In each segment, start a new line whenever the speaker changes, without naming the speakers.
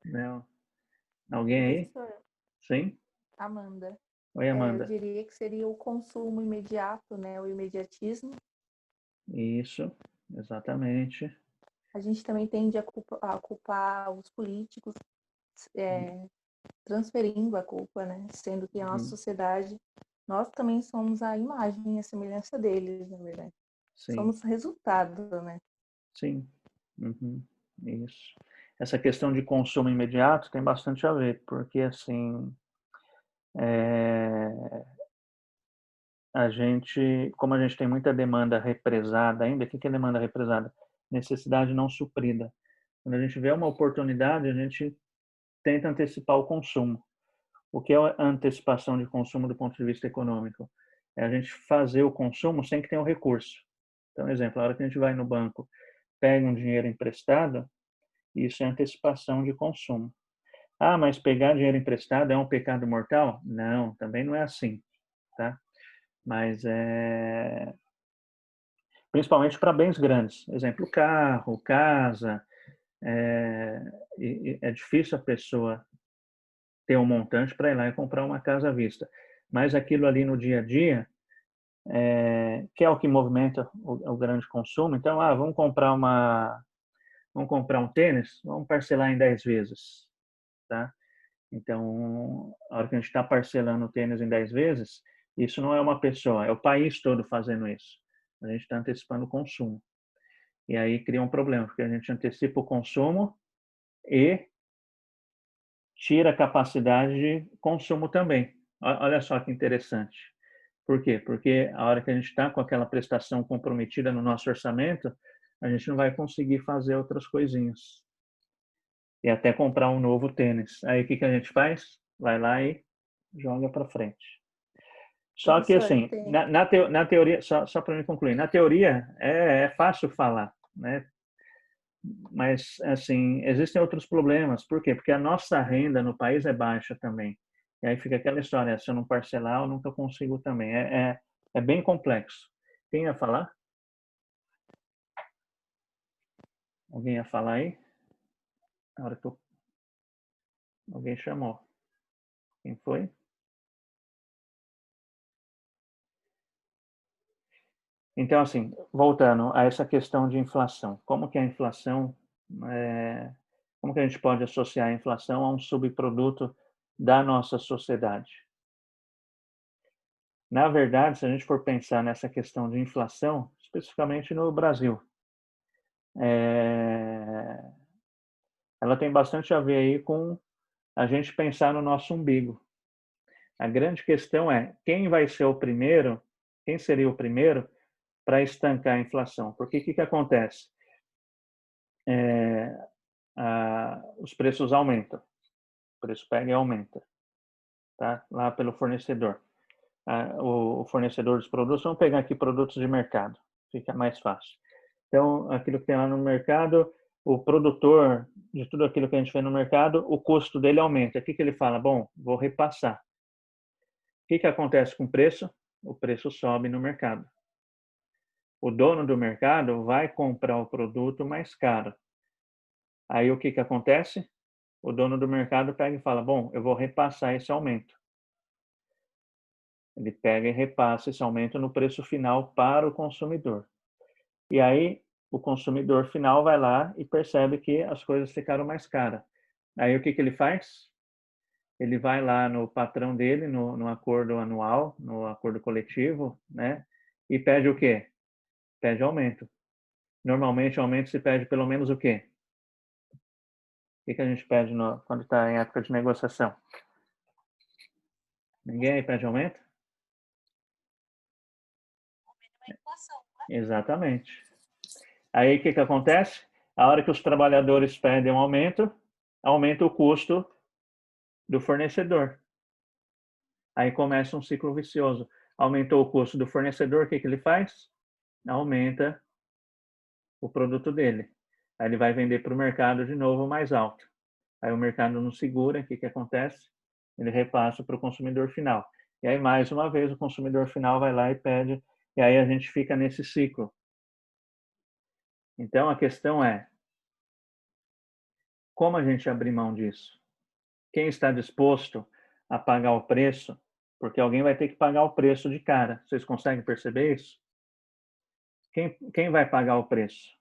Não. Alguém aí?
Professor,
Sim?
Amanda,
Oi,
eu
Amanda.
diria que seria o consumo imediato, né, o imediatismo.
Isso, exatamente.
A gente também tende a culpar os políticos, é, transferindo a culpa, né, sendo que a nossa
Uhum.
sociedade, nós também somos a imagem e a semelhança deles, na verdade.
Sim,
Somos resultado, né?
sim. Uhum. Isso. Essa questão de consumo imediato tem bastante a ver, porque assim, é, como a gente tem muita demanda represada ainda, o que é demanda represada? Necessidade não suprida. Quando a gente vê uma oportunidade, a gente tenta antecipar o consumo. O que é a antecipação de consumo do ponto de vista econômico? É a gente fazer o consumo sem que tenha o recurso. Então, exemplo, a hora que a gente vai no banco, pega um dinheiro emprestado, isso é antecipação de consumo. Ah, mas pegar dinheiro emprestado é um pecado mortal? Não, também não é assim, tá? Mas principalmente para bens grandes, exemplo, carro, casa, é, é difícil a pessoa ter um montante para ir lá e comprar uma casa à vista. Mas aquilo ali no dia a dia, que é o que movimenta o grande consumo. Então, vamos comprar um tênis, vamos parcelar em 10 vezes, tá? Então, a hora que a gente está parcelando o tênis em 10 vezes, isso não é uma pessoa, é o país todo fazendo isso. A gente está antecipando o consumo. E aí cria um problema, porque a gente antecipa o consumo e tira a capacidade de consumo também. Olha só que interessante. Por quê? Porque a hora que a gente está com aquela prestação comprometida no nosso orçamento, a gente não vai conseguir fazer outras coisinhas. E até comprar um novo tênis. Aí o que a gente faz? Vai lá e joga para frente. Só que
Professor,
assim, na teoria, só para me concluir, na teoria é fácil falar, né? Mas assim, existem outros problemas. Por quê? Porque a nossa renda no país é baixa também. E aí fica aquela história, se eu não parcelar, eu nunca consigo também. É bem complexo. Quem ia falar? Alguém ia falar aí? Na hora que alguém chamou. Quem foi? Então, assim, voltando a essa questão de inflação. Como que a inflação, é, como que a gente pode associar a inflação a um subproduto da nossa sociedade? Na verdade, se a gente for pensar nessa questão de inflação, especificamente no Brasil, é, ela tem bastante a ver aí com a gente pensar no nosso umbigo. A grande questão é quem vai ser o primeiro, quem seria o primeiro para estancar a inflação? Porque o que acontece? É, os preços aumentam, o preço pega e aumenta, tá? Lá pelo fornecedor. O fornecedor dos produtos, vamos pegar aqui produtos de mercado, fica mais fácil. Então, aquilo que tem lá no mercado, o produtor de tudo aquilo que a gente vê no mercado, o custo dele aumenta. O que ele fala? Bom, vou repassar. O que acontece com o preço? O preço sobe no mercado. O dono do mercado vai comprar o produto mais caro. Aí o que acontece? O dono do mercado pega e fala: bom, eu vou repassar esse aumento. Ele pega e repassa esse aumento no preço final para o consumidor. E aí o consumidor final vai lá e percebe que as coisas ficaram mais caras. Aí o que ele faz? Ele vai lá no patrão dele, no acordo anual, no acordo coletivo, né? E pede o quê? Pede aumento. Normalmente, aumento se pede pelo menos o quê? O que a gente pede quando está em época de negociação? Ninguém aí pede aumento? Exatamente. Aí o que acontece? A hora que os trabalhadores pedem um aumento, aumenta o custo do fornecedor. Aí começa um ciclo vicioso. Aumentou o custo do fornecedor, o que ele faz? Aumenta o produto dele. Aí ele vai vender para o mercado de novo mais alto. Aí o mercado não segura, o que acontece? Ele repassa para o consumidor final. E aí, mais uma vez, o consumidor final vai lá e pede, e aí a gente fica nesse ciclo. Então, a questão é, Como a gente abrir mão disso? Quem está disposto a pagar o preço? Porque alguém vai ter que pagar o preço de cara. Vocês conseguem perceber isso? Quem vai pagar o preço?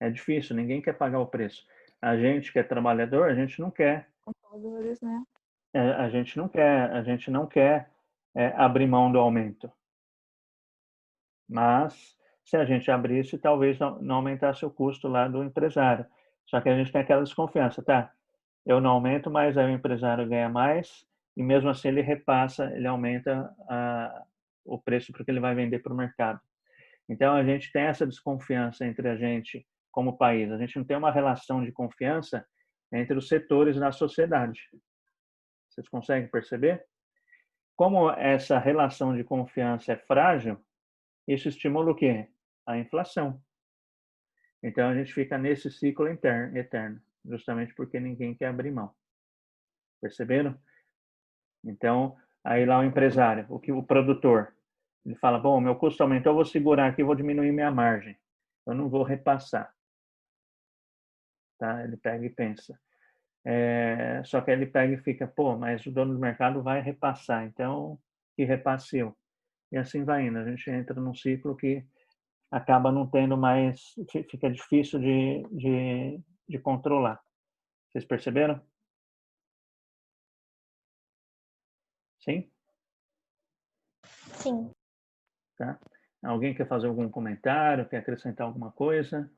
É difícil, ninguém quer pagar o preço. A gente que é trabalhador, a gente não quer.
Computadores, né?
A gente não quer abrir mão do aumento. Mas, se a gente abrisse, talvez não aumentasse o custo lá do empresário. Só que a gente tem aquela desconfiança, tá? Eu não aumento, mas aí o empresário ganha mais e mesmo assim ele repassa, ele aumenta o preço porque ele vai vender para o mercado. Então, a gente tem essa desconfiança entre a gente como país. A gente não tem uma relação de confiança entre os setores da sociedade. Vocês conseguem perceber? Como essa relação de confiança é frágil, isso estimula o quê? A inflação. Então, a gente fica nesse ciclo eterno, justamente porque ninguém quer abrir mão. Perceberam? Então, aí lá o empresário, o produtor, ele fala, bom, meu custo aumentou, eu vou segurar aqui, vou diminuir minha margem. Eu não vou repassar. Tá? Ele pega e pensa. Só que ele pega e fica, pô, mas o dono do mercado vai repassar, então que repasse eu. E assim vai indo. A gente entra num ciclo que acaba não tendo mais, fica difícil de controlar. Vocês perceberam? Sim?
Sim.
Tá? Alguém quer fazer algum comentário, quer acrescentar alguma coisa?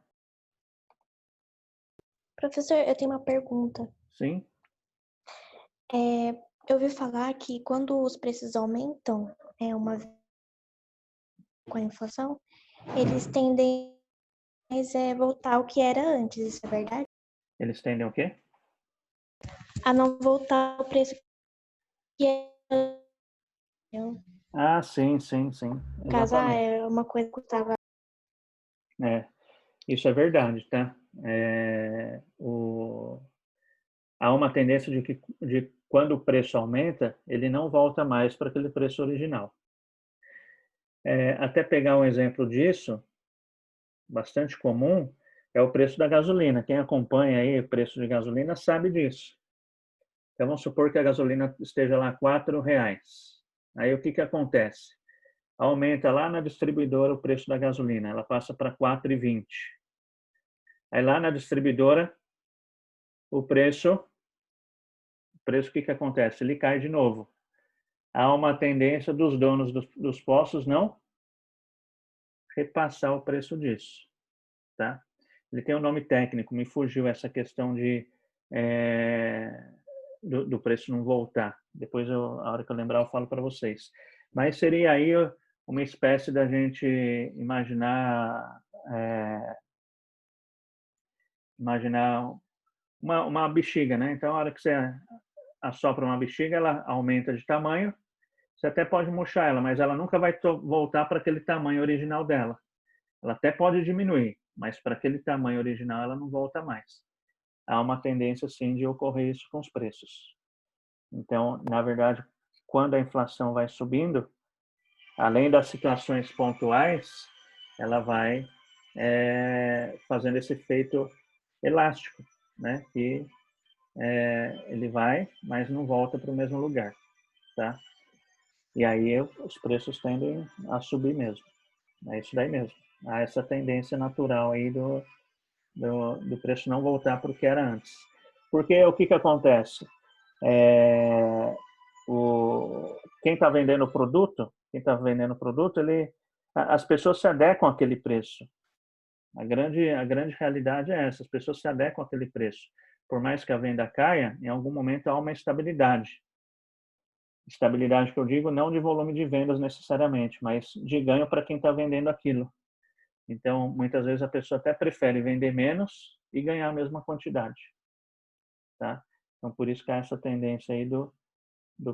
Professor, eu tenho uma pergunta.
Sim?
Eu ouvi falar que quando os preços aumentam, com a inflação, eles tendem a voltar ao que era antes, isso é verdade?
Eles tendem o quê?
A não voltar ao preço que era.
Ah, sim, sim, sim. Exatamente.
É uma coisa que custava.
Isso é verdade, tá? Há uma tendência de quando o preço aumenta, ele não volta mais para aquele preço original. Até pegar um exemplo disso, bastante comum, é o preço da gasolina. Quem acompanha aí o preço de gasolina sabe disso. Então, vamos supor que a gasolina esteja lá R$ 4. Aí, o que acontece? Aumenta lá na distribuidora o preço da gasolina, ela passa para R$ 4,20. Aí, lá na distribuidora, o preço, o que acontece? Ele cai de novo. Há uma tendência dos donos dos postos não repassar o preço disso, tá? Ele tem um nome técnico, me fugiu essa questão do preço não voltar. Depois, a hora que eu lembrar, eu falo para vocês. Mas seria aí uma espécie da gente imaginar uma bexiga, né? Então, a hora que você assopra uma bexiga, ela aumenta de tamanho. Você até pode murchar ela, mas ela nunca vai voltar para aquele tamanho original dela. Ela até pode diminuir, mas para aquele tamanho original ela não volta mais. Há uma tendência, sim, de ocorrer isso com os preços. Então, na verdade, quando a inflação vai subindo, além das situações pontuais, ela vai fazendo esse efeito elástico, né? Que ele vai, mas não volta para o mesmo lugar, tá? E aí os preços tendem a subir mesmo. É isso daí mesmo. Há essa tendência natural aí do preço não voltar para o que era antes. Porque o que acontece? Quem está vendendo o produto, as pessoas se adequam àquele preço. A grande realidade é essa, as pessoas se adequam àquele preço. Por mais que a venda caia, em algum momento há uma estabilidade. Estabilidade que eu digo não de volume de vendas necessariamente, mas de ganho para quem está vendendo aquilo. Então, muitas vezes a pessoa até prefere vender menos e ganhar a mesma quantidade, tá? Então, por isso que há essa tendência aí do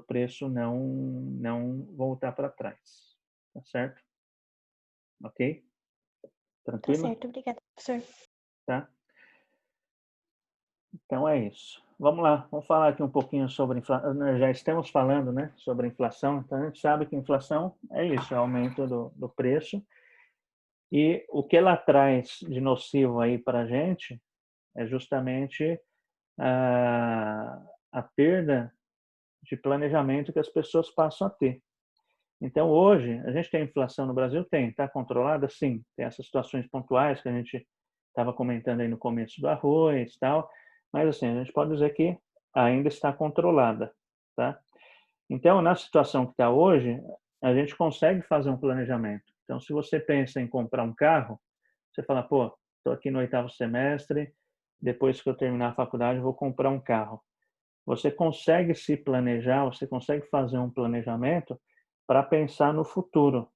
preço não voltar para trás, tá certo? Ok?
Tá
Tranquilo?
certo, obrigada, professor.
Tá? Então é isso. Vamos lá, vamos falar aqui um pouquinho sobre inflação. Nós já estamos falando, né, sobre inflação, então a gente sabe que inflação é isso, é o aumento do preço. E o que ela traz de nocivo aí para a gente É justamente a perda de planejamento que as pessoas passam a ter. Então, hoje, a gente tem inflação no Brasil? Tem. Está controlada? Sim. Tem essas situações pontuais que a gente estava comentando aí no começo do arroz e tal, mas assim, a gente pode dizer que ainda está controlada, tá? Então, na situação que está hoje, a gente consegue fazer um planejamento. Então, se você pensa em comprar um carro, você fala, pô, estou aqui no 8º semestre, depois que eu terminar a faculdade, eu vou comprar um carro. Você consegue se planejar, você consegue fazer um planejamento para pensar no futuro.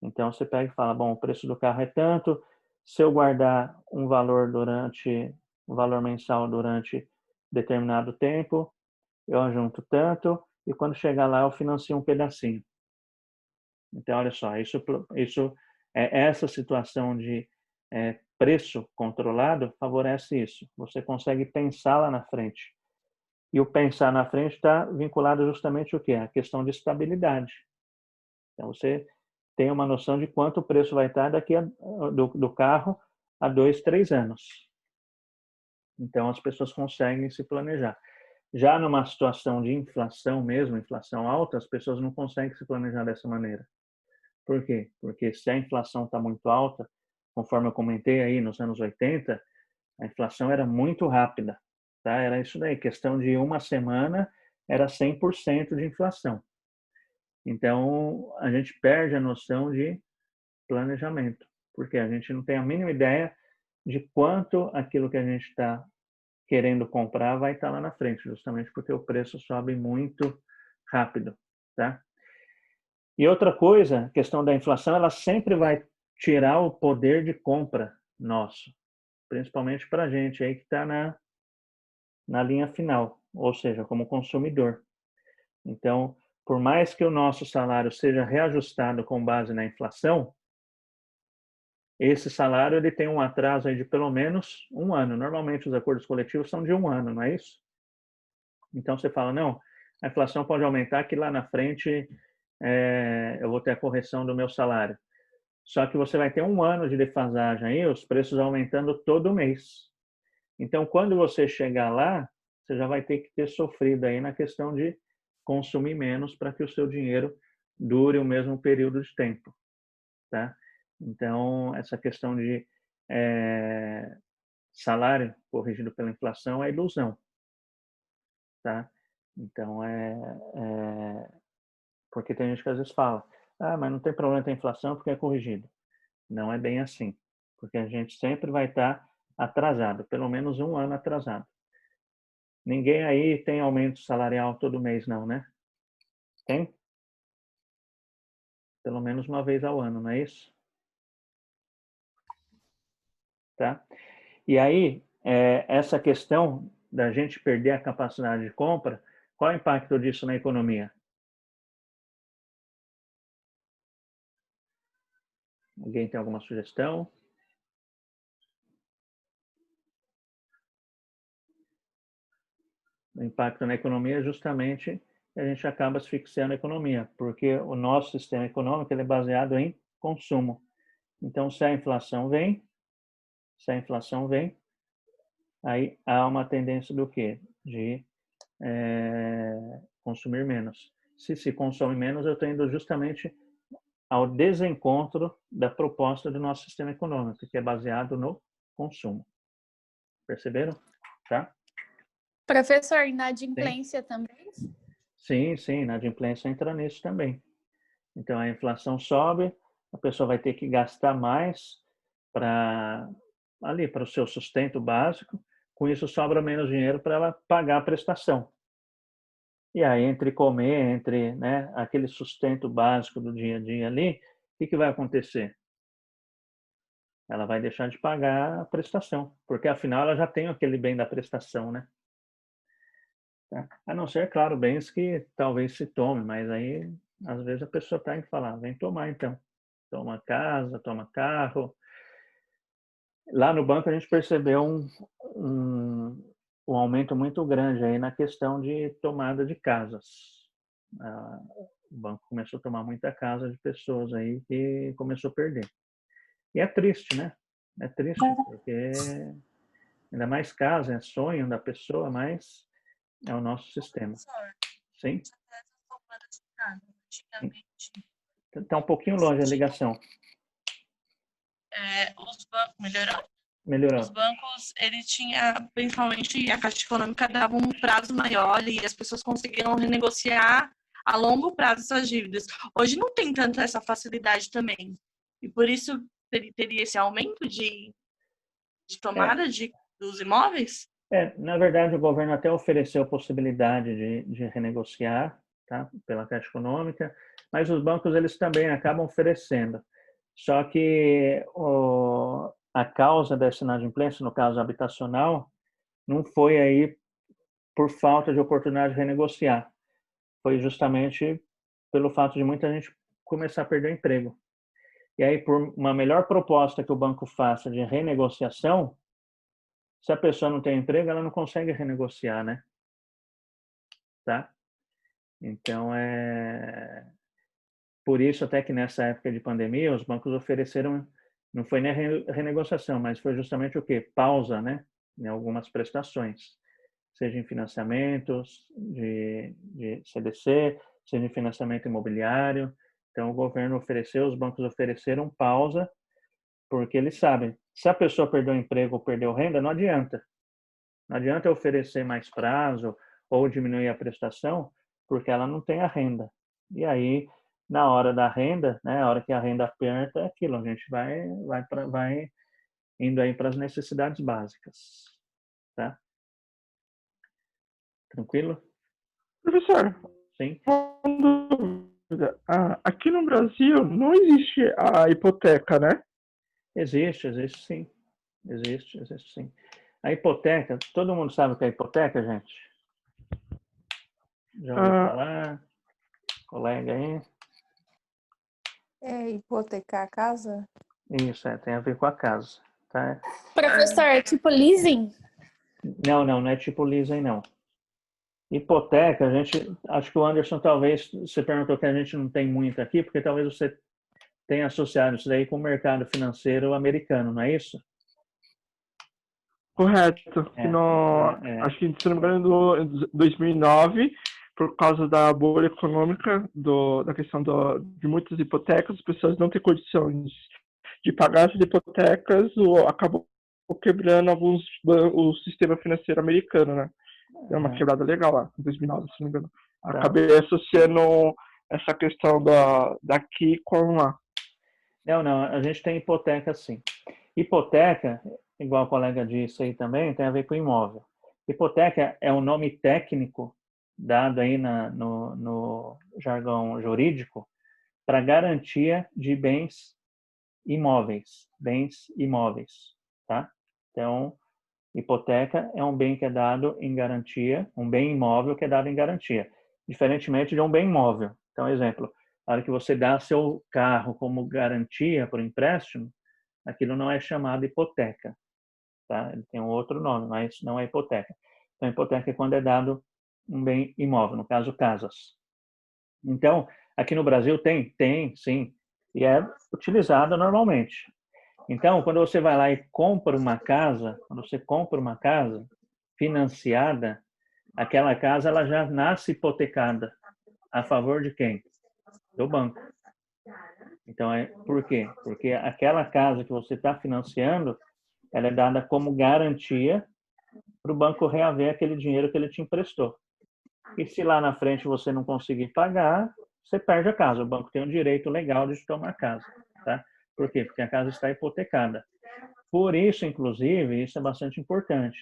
Então, você pega e fala, bom, o preço do carro é tanto, se eu guardar um valor mensal durante determinado tempo, eu ajunto tanto, e quando chegar lá, eu financio um pedacinho. Então, olha só, isso essa situação de preço controlado favorece isso. Você consegue pensar lá na frente. E o pensar na frente está vinculado justamente o quê? A questão de estabilidade. Então, você tem uma noção de quanto o preço vai estar do carro a 2, 3 anos. Então, as pessoas conseguem se planejar. Já numa situação de inflação mesmo, inflação alta, as pessoas não conseguem se planejar dessa maneira. Por quê? Porque se a inflação está muito alta, conforme eu comentei aí nos anos 80, a inflação era muito rápida. Tá? Era isso daí, questão de uma semana era 100% de inflação. Então, a gente perde a noção de planejamento, porque a gente não tem a mínima ideia de quanto aquilo que a gente está querendo comprar vai estar lá na frente, justamente porque o preço sobe muito rápido, tá? E outra coisa, a questão da inflação, ela sempre vai tirar o poder de compra nosso, principalmente para a gente aí que está na linha final, ou seja, como consumidor. Então, por mais que o nosso salário seja reajustado com base na inflação, esse salário ele tem um atraso aí de pelo menos um ano. Normalmente os acordos coletivos são de um ano, não é isso? Então você fala, não, a inflação pode aumentar que lá na frente eu vou ter a correção do meu salário. Só que você vai ter um ano de defasagem aí, os preços aumentando todo mês. Então, quando você chegar lá, você já vai ter que ter sofrido aí na questão de consumir menos para que o seu dinheiro dure o mesmo período de tempo, tá? Então, essa questão de salário corrigido pela inflação é ilusão, tá? Então, porque tem gente que às vezes fala, mas não tem problema ter inflação porque é corrigido. Não é bem assim, porque a gente sempre vai estar atrasado, pelo menos um ano atrasado. Ninguém aí tem aumento salarial todo mês, não, né? Tem? Pelo menos uma vez ao ano, não é isso? Tá? E aí, essa questão da gente perder a capacidade de compra, qual é o impacto disso na economia? Alguém tem alguma sugestão? O impacto na economia é justamente que a gente acaba asfixiando a economia, porque o nosso sistema econômico ele é baseado em consumo. Então, se a inflação vem, aí há uma tendência do quê? De consumir menos. Se consome menos, eu estou indo justamente ao desencontro da proposta do nosso sistema econômico, que é baseado no consumo. Perceberam? Tá?
Professor,
Sim,
inadimplência também?
sim, inadimplência entra nisso também. Então, a inflação sobe, a pessoa vai ter que gastar mais para o seu sustento básico, com isso sobra menos dinheiro para ela pagar a prestação. E aí, entre comer, entre aquele sustento básico do dia a dia ali, o que vai acontecer? Ela vai deixar de pagar a prestação, porque afinal ela já tem aquele bem da prestação, né? Tá? A não ser, claro, bens que talvez se tome, mas aí às vezes a pessoa tem que falar, vem tomar então. Toma casa, toma carro. Lá no banco a gente percebeu um aumento muito grande aí na questão de tomada de casas. O banco começou a tomar muita casa de pessoas aí que começou a perder. E é triste, né? É triste, porque ainda mais casa, é sonho da pessoa, mas é o nosso sistema. Sim? Está um pouquinho longe a ligação.
Melhorou?
Melhorou.
Os bancos, ele tinha, principalmente a Caixa Econômica dava um prazo maior e as pessoas conseguiam renegociar a longo prazo suas dívidas. Hoje não tem tanto essa facilidade também. E por isso teria esse aumento de tomada dos imóveis?
Na verdade, o governo até ofereceu a possibilidade de renegociar, tá, pela Caixa Econômica, mas os bancos eles também acabam oferecendo. Só que a causa dessa inadimplência, no caso habitacional, não foi aí por falta de oportunidade de renegociar. Foi justamente pelo fato de muita gente começar a perder o emprego. E aí, por uma melhor proposta que o banco faça de renegociação, se a pessoa não tem emprego, ela não consegue renegociar, né? Tá? Então, por isso até que nessa época de pandemia, os bancos ofereceram, não foi nem renegociação, mas foi justamente o quê? Pausa, né? Em algumas prestações, seja em financiamentos de CDC, seja em financiamento imobiliário. Então, o governo ofereceu, os bancos ofereceram pausa, porque eles sabem, se a pessoa perdeu o emprego ou perdeu renda, não adianta. Não adianta oferecer mais prazo ou diminuir a prestação, porque ela não tem a renda. E aí, na hora da renda, né, a hora que a renda aperta, é aquilo, a gente vai indo aí para as necessidades básicas. Tá? Tranquilo?
Professor,
Sim?
uma dúvida. Aqui no Brasil não existe a hipoteca, né?
Existe sim. Existe sim. A hipoteca, todo mundo sabe o que é hipoteca, gente? Já ouviu falar? Colega aí?
É hipotecar a casa?
Isso, tem a ver com a casa. Tá?
Professor, tipo leasing?
Não é tipo leasing, não. Hipoteca, acho que o Anderson talvez, você perguntou que a gente não tem muito aqui, porque talvez você tenha associado isso daí com o mercado financeiro americano, não é isso?
Correto. Acho que, se não me engano, em 2009, por causa da bolha econômica, da questão de muitas hipotecas, as pessoas não têm condições de pagar as hipotecas, acabou quebrando o sistema financeiro americano, né? Deu uma quebrada legal lá, em 2009, se não me engano. Acabei associando essa questão daqui com lá.
Não, a gente tem hipoteca sim. Hipoteca, igual o colega disse aí também, tem a ver com imóvel. Hipoteca é um nome técnico dado aí no jargão jurídico para garantia de bens imóveis, tá? Então, hipoteca é um bem que é dado em garantia, um bem imóvel que é dado em garantia, diferentemente de um bem imóvel. Então, exemplo, na hora que você dá seu carro como garantia por empréstimo, aquilo não é chamado hipoteca, tá? Ele tem um outro nome, mas não é hipoteca. Então, hipoteca é quando é dado um bem imóvel, no caso, casas. Então, aqui no Brasil tem, sim, e é utilizada normalmente. Então, quando você vai lá e compra uma casa, quando você compra uma casa financiada, aquela casa ela já nasce hipotecada. A favor de quem? Do banco. Então, por quê? Porque aquela casa que você está financiando, ela é dada como garantia para o banco reaver aquele dinheiro que ele te emprestou. E se lá na frente você não conseguir pagar, você perde a casa. O banco tem o direito legal de tomar a casa. Tá? Por quê? Porque a casa está hipotecada. Por isso, inclusive, isso é bastante importante.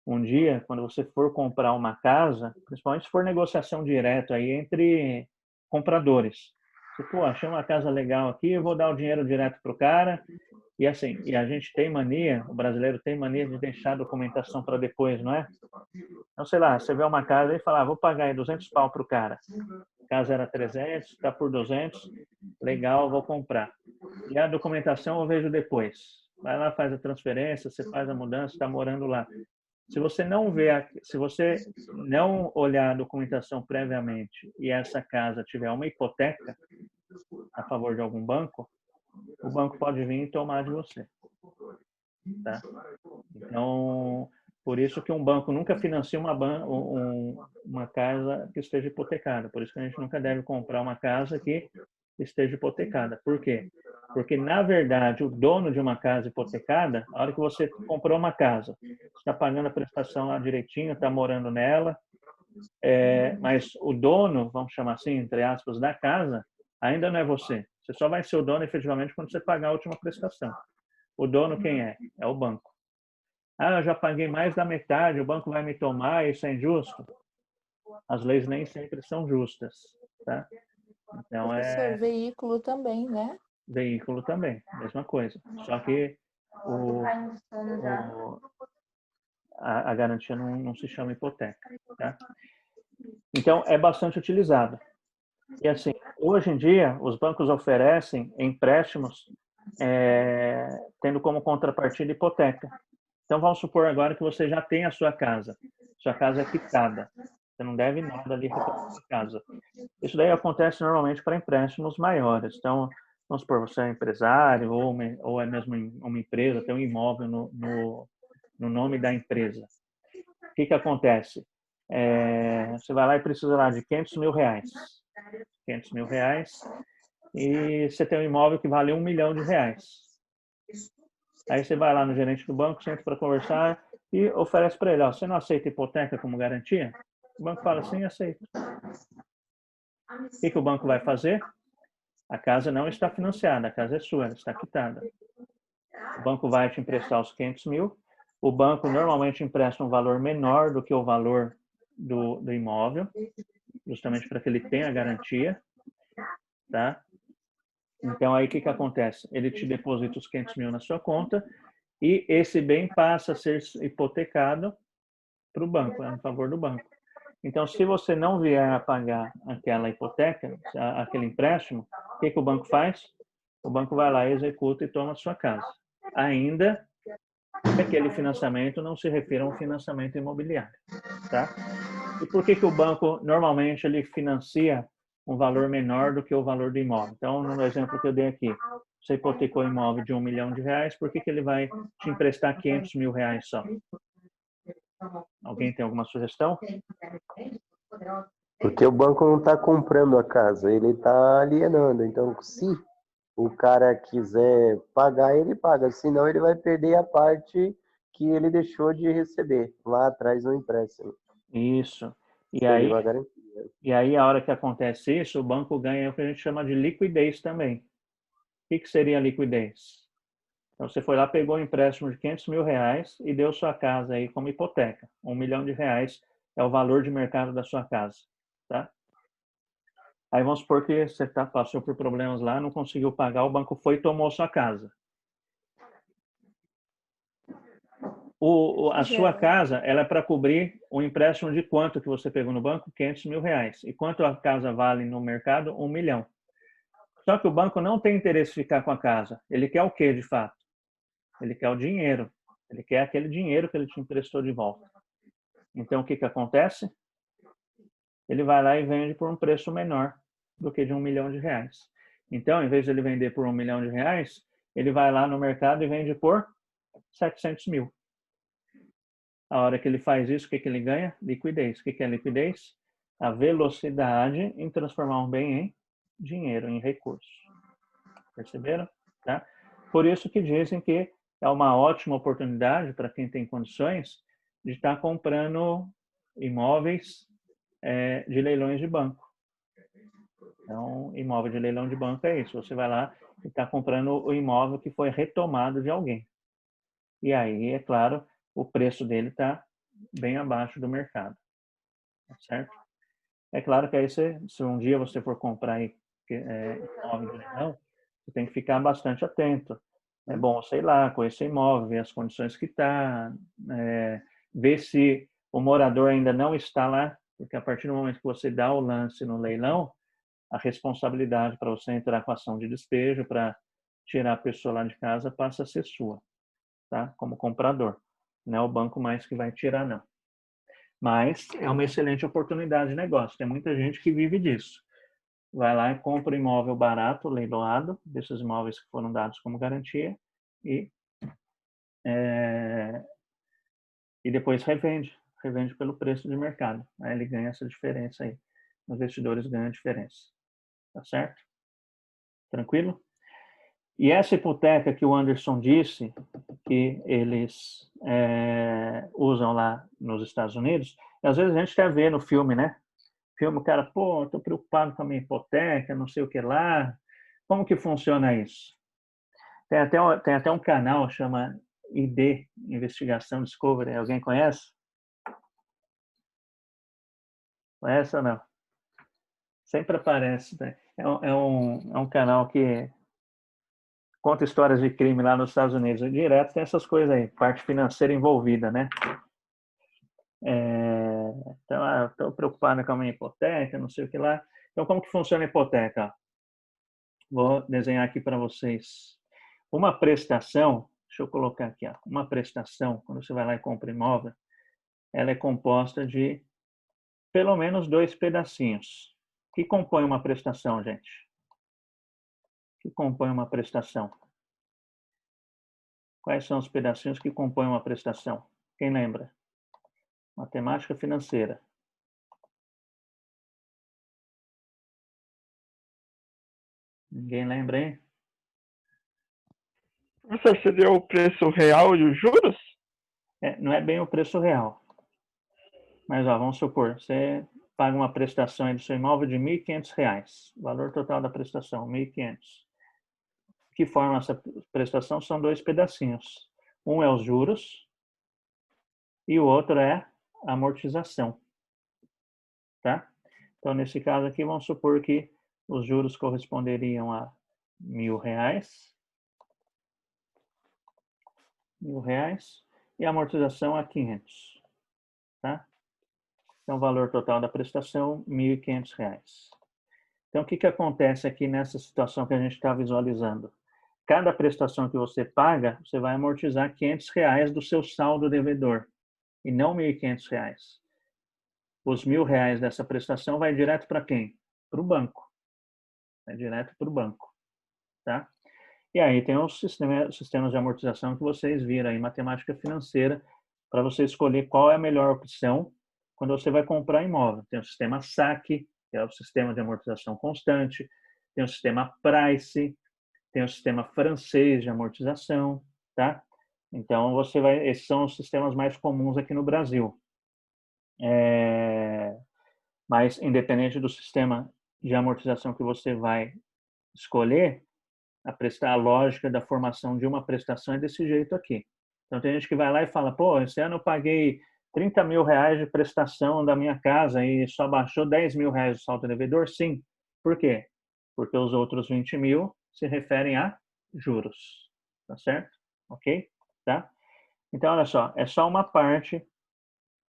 Um dia, quando você for comprar uma casa, principalmente se for negociação direta aí entre compradores, você, pô, achei uma casa legal aqui, eu vou dar o dinheiro direto para o cara. E assim, e a gente tem mania, o brasileiro tem mania de deixar a documentação para depois, não é? Então, sei lá, você vê uma casa e fala, vou pagar aí 200 pau para o cara. A casa era 300, está por 200, legal, vou comprar. E a documentação eu vejo depois. Vai lá, faz a transferência, você faz a mudança, está morando lá. Se você não ver, se você não olhar a documentação previamente e essa casa tiver uma hipoteca a favor de algum banco, o banco pode vir e tomar de você. tá? Então, por isso que um banco nunca financia uma casa que esteja hipotecada. Por isso que a gente nunca deve comprar uma casa que esteja hipotecada. Por quê? Porque, na verdade, o dono de uma casa hipotecada, a hora que você comprou uma casa, está pagando a prestação lá direitinho, está morando nela, mas o dono, vamos chamar assim, entre aspas, da casa, ainda não é você. Você só vai ser o dono efetivamente quando você pagar a última prestação. O dono quem é? É o banco. Ah, eu já paguei mais da metade, o banco vai me tomar, isso é injusto? As leis nem sempre são justas, tá? Então,
Professor, veículo também, né?
veículo também, mesma coisa. Só que a garantia não se chama hipoteca, tá? Então, é bastante utilizado. E assim, hoje em dia, os bancos oferecem empréstimos tendo como contrapartida hipoteca. Então, vamos supor agora que você já tem a sua casa é quitada, você não deve nada ali para a casa. Isso daí acontece normalmente para empréstimos maiores. Então, vamos supor, você é empresário ou é mesmo uma empresa, tem um imóvel no nome da empresa. O que acontece? Você vai lá e precisa lá de R$500 mil. R$500 mil e você tem um imóvel que vale R$1 milhão. Aí você vai lá no gerente do banco, senta para conversar e oferece para ele, ó, você não aceita hipoteca como garantia? O banco fala, sim, aceito. O que o banco vai fazer? A casa não está financiada, a casa é sua, ela está quitada. O banco vai te emprestar os R$500 mil. O banco normalmente empresta um valor menor do que o valor do imóvel, justamente para que ele tenha garantia, tá? Então, aí o que acontece? Ele te deposita os R$500 mil na sua conta e esse bem passa a ser hipotecado para o banco, em favor do banco. Então, se você não vier a pagar aquela hipoteca, aquele empréstimo, o que o banco faz? O banco vai lá, executa e toma a sua casa. Ainda que aquele financiamento não se refira a um financiamento imobiliário, tá? E por que o banco normalmente ele financia um valor menor do que o valor do imóvel? Então, no exemplo que eu dei aqui, você hipotecou o imóvel de R$1 milhão, por que ele vai te emprestar R$500 mil só? Alguém tem alguma sugestão?
Porque o banco não está comprando a casa, ele está alienando. Então, se o cara quiser pagar, ele paga. Senão, ele vai perder a parte que ele deixou de receber lá atrás no empréstimo.
Isso.
Devagar.
E aí, a hora que acontece isso, o banco ganha o que a gente chama de liquidez também. O que seria a liquidez? Então, você foi lá, pegou um empréstimo de R$500 mil e deu sua casa aí como hipoteca. R$1 milhão é o valor de mercado da sua casa, tá? Aí vamos supor que você passou por problemas lá, não conseguiu pagar, o banco foi e tomou sua casa. A sua casa, ela é para cobrir o empréstimo de quanto que você pegou no banco? R$500 mil. E quanto a casa vale no mercado? R$1 milhão. Só que o banco não tem interesse em ficar com a casa. Ele quer o quê, de fato? Ele quer o dinheiro. Ele quer aquele dinheiro que ele te emprestou de volta. Então, o que acontece? Ele vai lá e vende por um preço menor do que de R$1 milhão. Então, em vez de ele vender por R$1 milhão, ele vai lá no mercado e vende por 700 mil. A hora que ele faz isso, o que ele ganha? Liquidez. O que é liquidez? A velocidade em transformar um bem em dinheiro, em recurso. Perceberam? Tá? Por isso que dizem que é uma ótima oportunidade para quem tem condições de estar comprando imóveis de leilões de banco. Então, imóvel de leilão de banco é isso. Você vai lá e está comprando o imóvel que foi retomado de alguém. E aí, é claro, o preço dele está bem abaixo do mercado. Certo? É claro que aí, se um dia você for comprar imóvel de leilão, você tem que ficar bastante atento. É bom, sei lá, conhecer imóvel, ver as condições que está, ver se o morador ainda não está lá, porque a partir do momento que você dá o lance no leilão, a responsabilidade para você entrar com ação de despejo, para tirar a pessoa lá de casa, passa a ser sua, tá? Como comprador. Não é o banco mais que vai tirar, não. Mas é uma excelente oportunidade de negócio. Tem muita gente que vive disso. Vai lá e compra um imóvel barato, leiloado, desses imóveis que foram dados como garantia, e e depois revende pelo preço de mercado. Aí ele ganha essa diferença aí. Os investidores ganham a diferença. Tá certo? Tranquilo? E essa hipoteca que o Anderson disse, que eles usam lá nos Estados Unidos, às vezes a gente até vê no filme, né? Filme, o cara, pô, estou preocupado com a minha hipoteca, não sei o que lá. Como que funciona isso? Tem até um canal, chama ID, Investigação Discovery. Alguém conhece? Conhece ou não? Sempre aparece. Né? É um canal que conta histórias de crime lá nos Estados Unidos. Direto tem essas coisas aí, parte financeira envolvida, né? Então, estou preocupado com a minha hipoteca, não sei o que lá. Então, como que funciona a hipoteca? Vou desenhar aqui para vocês. Uma prestação, deixa eu colocar aqui, ó, uma prestação, quando você vai lá e compra imóvel, ela é composta de pelo menos 2 pedacinhos. O que compõe uma prestação, gente? O que compõe uma prestação? Quais são os pedacinhos que compõem uma prestação? Quem lembra? Matemática financeira. Ninguém lembra, hein?
Professor, seria o preço real e os juros?
Não é bem o preço real. Mas, ó, vamos supor, você paga uma prestação aí do seu imóvel de R$ 1.500. O valor total da prestação, R$ 1.500. Que forma essa prestação? São 2 pedacinhos. Um é os juros e o outro é a amortização. Tá? Então, nesse caso aqui, vamos supor que os juros corresponderiam a R$ 1.000. E a amortização a 500. Tá? Então, o valor total da prestação, R$ 1.500. Então, o que acontece aqui nessa situação que a gente está visualizando? Cada prestação que você paga, você vai amortizar R$ 500 do seu saldo devedor, e não R$ 1.500. Os R$ 1.000 dessa prestação vai direto para quem? Para o banco. Vai direto para o banco. Tá? E aí tem os sistemas de amortização que vocês viram aí, matemática financeira, para você escolher qual é a melhor opção quando você vai comprar imóvel. Tem o sistema SAC, que é o sistema de amortização constante, tem o sistema Price, tem o sistema francês de amortização, tá? Então, esses são os sistemas mais comuns aqui no Brasil. Mas, independente do sistema de amortização que você vai escolher, a lógica da formação de uma prestação é desse jeito aqui. Então, tem gente que vai lá e fala, pô, esse ano eu paguei R$ 30.000 de prestação da minha casa e só baixou R$ 10.000 do saldo devedor? Sim. Por quê? Porque os outros 20.000 se referem a juros. Tá certo? Ok? Tá? Então, olha só, é só uma parte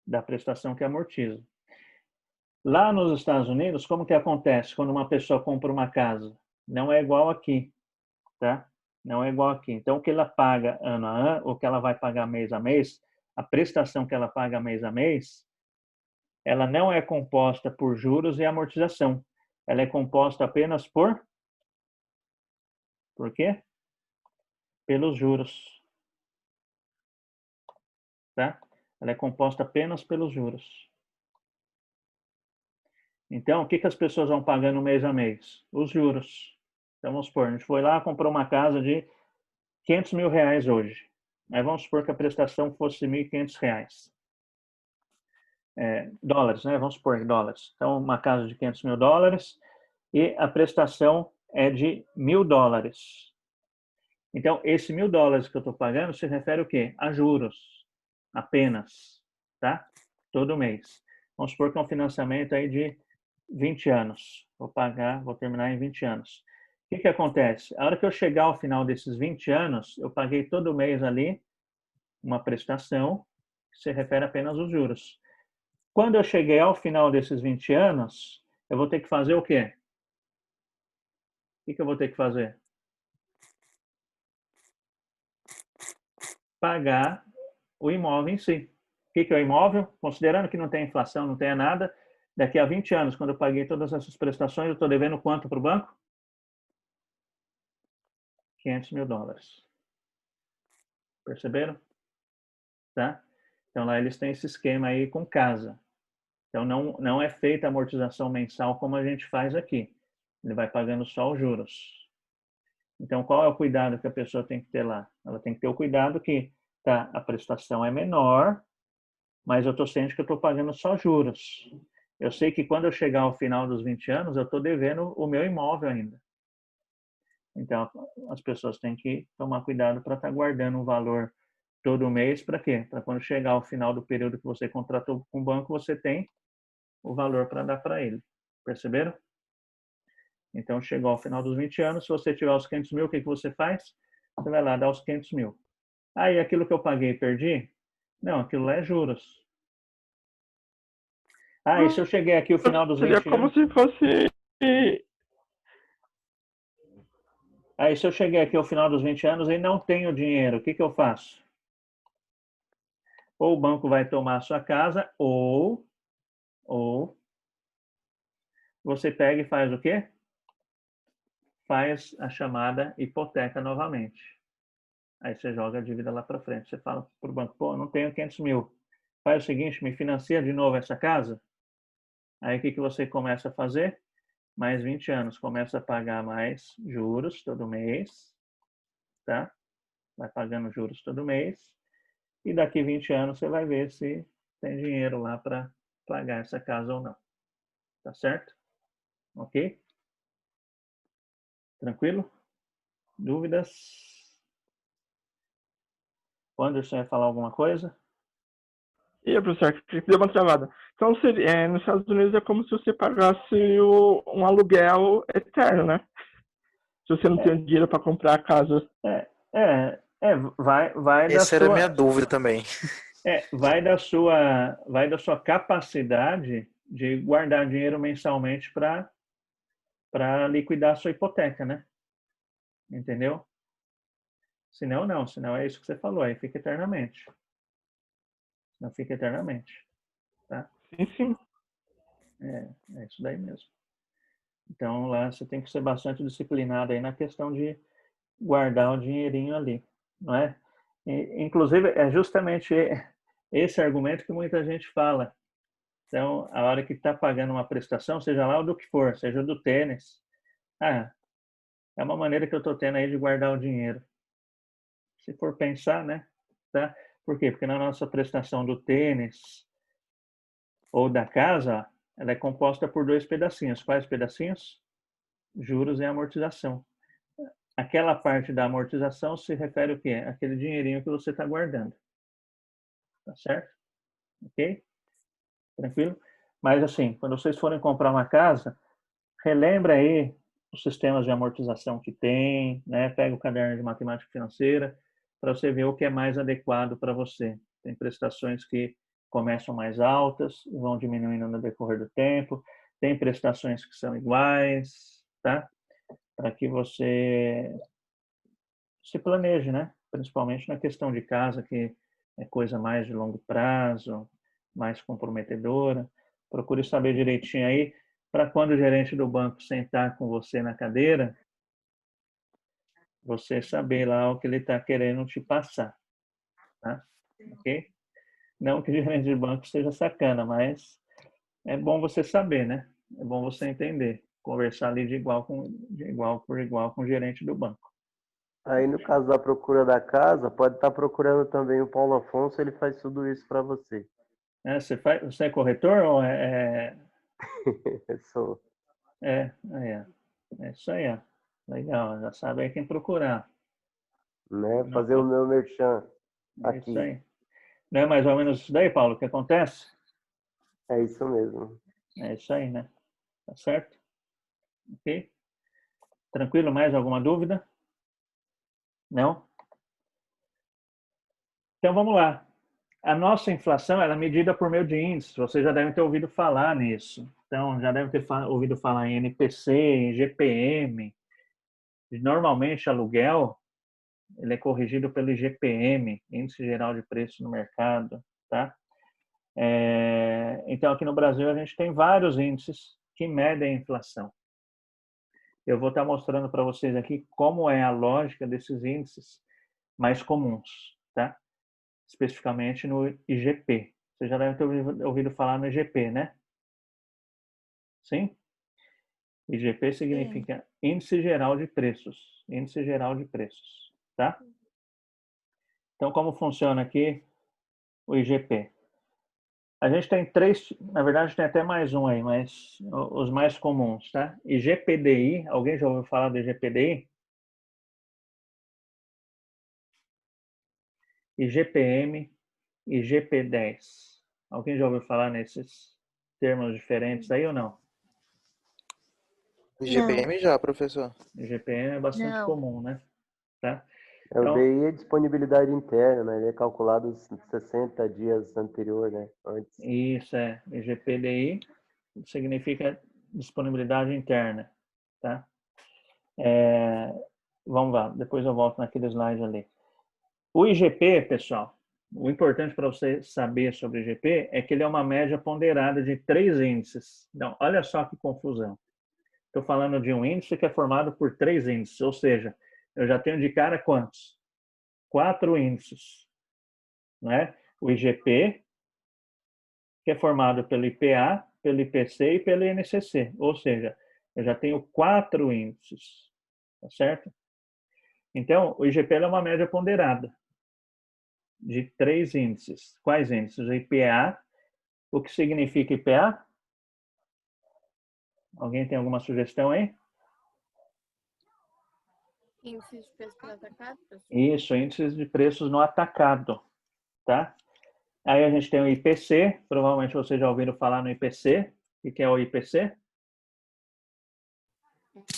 da prestação que amortiza. Lá nos Estados Unidos, como que acontece quando uma pessoa compra uma casa? Não é igual aqui, tá? Não é igual aqui. Então, o que ela paga ano a ano, o que ela vai pagar mês a mês, a prestação que ela paga mês a mês, ela não é composta por juros e amortização. Ela é composta apenas por quê? Pelos juros. Tá? Ela é composta apenas pelos juros. Então, o que as pessoas vão pagando mês a mês? Os juros. Então, vamos supor, a gente foi lá, comprou uma casa de R$ 500.000 hoje. Aí vamos supor que a prestação fosse R$ 1.500. Dólares, né? Vamos supor dólares. Então, uma casa de $500.000 e a prestação é de $1.000. Então, esse $1.000 que eu estou pagando se refere o quê? A juros, apenas, tá? Todo mês. Vamos supor que é um financiamento aí de 20 anos. Vou terminar em 20 anos. O que acontece? A hora que eu chegar ao final desses 20 anos, eu paguei todo mês ali uma prestação que se refere apenas aos juros. Quando eu cheguei ao final desses 20 anos, eu vou ter que fazer o quê? O que eu vou ter que fazer? Pagar o imóvel em si. O que é o imóvel? Considerando que não tem inflação, não tem nada, daqui a 20 anos, quando eu paguei todas essas prestações, eu estou devendo quanto para o banco? $500.000. Perceberam? Tá? Então lá eles têm esse esquema aí com casa. Então não é feita a amortização mensal como a gente faz aqui. Ele vai pagando só os juros. Então qual é o cuidado que a pessoa tem que ter lá? Ela tem que ter o cuidado que tá, a prestação é menor, mas eu estou ciente que eu estou pagando só juros. Eu sei que quando eu chegar ao final dos 20 anos, eu estou devendo o meu imóvel ainda. Então, as pessoas têm que tomar cuidado para estar guardando um valor todo mês. Para quê? Para quando chegar ao final do período que você contratou com o banco, você tem o valor para dar para ele. Perceberam? Então, chegou ao final dos 20 anos, se você tiver os 500 mil, o que você faz? Você vai lá dar os 500 mil. Aí, aquilo que eu paguei e perdi? Não, aquilo lá é juros. Ah, e se eu cheguei aqui ao final dos 20
Seria como
anos...
se fosse.
Aí, se eu cheguei aqui ao final dos 20 anos e não tenho dinheiro, o que eu faço? Ou o banco vai tomar a sua casa, ou você pega e faz o quê? Faz a chamada hipoteca novamente. Aí você joga a dívida lá para frente. Você fala para o banco, pô, não tenho 500 mil. Faz o seguinte, me financia de novo essa casa. Aí o que você começa a fazer? Mais 20 anos. Começa a pagar mais juros todo mês. Tá? Vai pagando juros todo mês. E daqui 20 anos você vai ver se tem dinheiro lá para pagar essa casa ou não. Tá certo? Ok? Tranquilo? Dúvidas? O Anderson ia falar alguma coisa?
E, professor, que deu uma travada. Então, nos Estados Unidos é como se você pagasse um aluguel eterno, né? Se você não tem dinheiro para comprar a casa.
Vai da
Essa era a minha
sua,
dúvida também.
vai da sua capacidade de guardar dinheiro mensalmente para liquidar a sua hipoteca, né? Entendeu? Senão não, senão é isso que você falou, aí fica eternamente. Não fica eternamente, tá?
Sim.
É isso daí mesmo. Então lá você tem que ser bastante disciplinado aí na questão de guardar o dinheirinho ali, não é? Inclusive, é justamente esse argumento que muita gente fala. Então, a hora que está pagando uma prestação, seja lá o do que for, seja do tênis, é uma maneira que eu estou tendo aí de guardar o dinheiro. Se for pensar, né? Tá? Por quê? Porque na nossa prestação do tênis ou da casa, ela é composta por 2 pedacinhos. Quais pedacinhos? Juros e amortização. Aquela parte da amortização se refere ao quê? Aquele dinheirinho que você está guardando. Tá certo? Ok? Tranquilo? Mas assim, quando vocês forem comprar uma casa, relembra aí os sistemas de amortização que tem, né? Pega o caderno de matemática financeira para você ver o que é mais adequado para você. Tem prestações que começam mais altas, vão diminuindo no decorrer do tempo. Tem prestações que são iguais, tá? Para que você se planeje, né? Principalmente na questão de casa, que é coisa mais de longo prazo, mais comprometedora. Procure saber direitinho aí, para quando o gerente do banco sentar com você na cadeira, você saber lá o que ele está querendo te passar. Tá? Ok? Não que o gerente de banco seja sacana, mas é bom você saber, né? É bom você entender. Conversar ali de igual por igual com o gerente do banco.
Aí, no caso da procura da casa, pode estar procurando também o Paulo Afonso, ele faz tudo isso para você.
Você é corretor ou é...
Sou.
É isso aí, ó. Legal, já sabe aí quem procurar.
Né? Fazer o meu merchan
É isso
aqui.
aí. Não é mais ou menos isso daí, Paulo, que acontece?
É isso mesmo.
É isso aí, né? Tá certo? Ok? Tranquilo? Mais alguma dúvida? Não? Então vamos lá. A nossa inflação ela é medida por meio de índices. Vocês já devem ter ouvido falar nisso. Então, já devem ter ouvido falar em NPC, em GPM. Normalmente, aluguel ele é corrigido pelo IGPM, Índice Geral de Preço no Mercado, tá? Então, aqui no Brasil, a gente tem vários índices que medem a inflação. Eu vou estar mostrando para vocês aqui como é a lógica desses índices mais comuns, tá? Especificamente no IGP. Você já deve ter ouvido falar no IGP, né? Sim? IGP significa Índice Geral de Preços. Índice Geral de Preços, tá? Então, como funciona aqui o IGP? A gente tem três, na verdade tem até mais um aí, mas os mais comuns, tá? IGPDI, alguém já ouviu falar do IGPDI? IGPM, IGP-10. Alguém já ouviu falar nesses termos diferentes aí ou não?
GPM já, professor.
IGPM é bastante
Não.
comum, né? Tá?
É, o
Então,
DI é disponibilidade interna, né? Ele é calculado 60 dias anterior, né? Antes.
isso é IGPDI, significa disponibilidade interna, tá? Vamos lá, depois eu volto naquele slide ali. O IGP, pessoal, o importante para você saber sobre o IGP é que ele é uma média ponderada de 3 índices. Então, olha só que confusão. Estou falando de um índice que é formado por 3 índices, ou seja, eu já tenho de cara quantos? 4 índices, né? O IGP, que é formado pelo IPA, pelo IPC e pelo INCC, ou seja, eu já tenho 4 índices, tá certo? Então, o IGP é uma média ponderada de 3 índices. Quais índices? O IPA. O que significa IPA? Alguém tem alguma sugestão aí?
Índice de preço pelo atacado, professor?
Isso, índices de preços no atacado, tá? Aí a gente tem o IPC, provavelmente vocês já ouviram falar no IPC. O que é o IPC?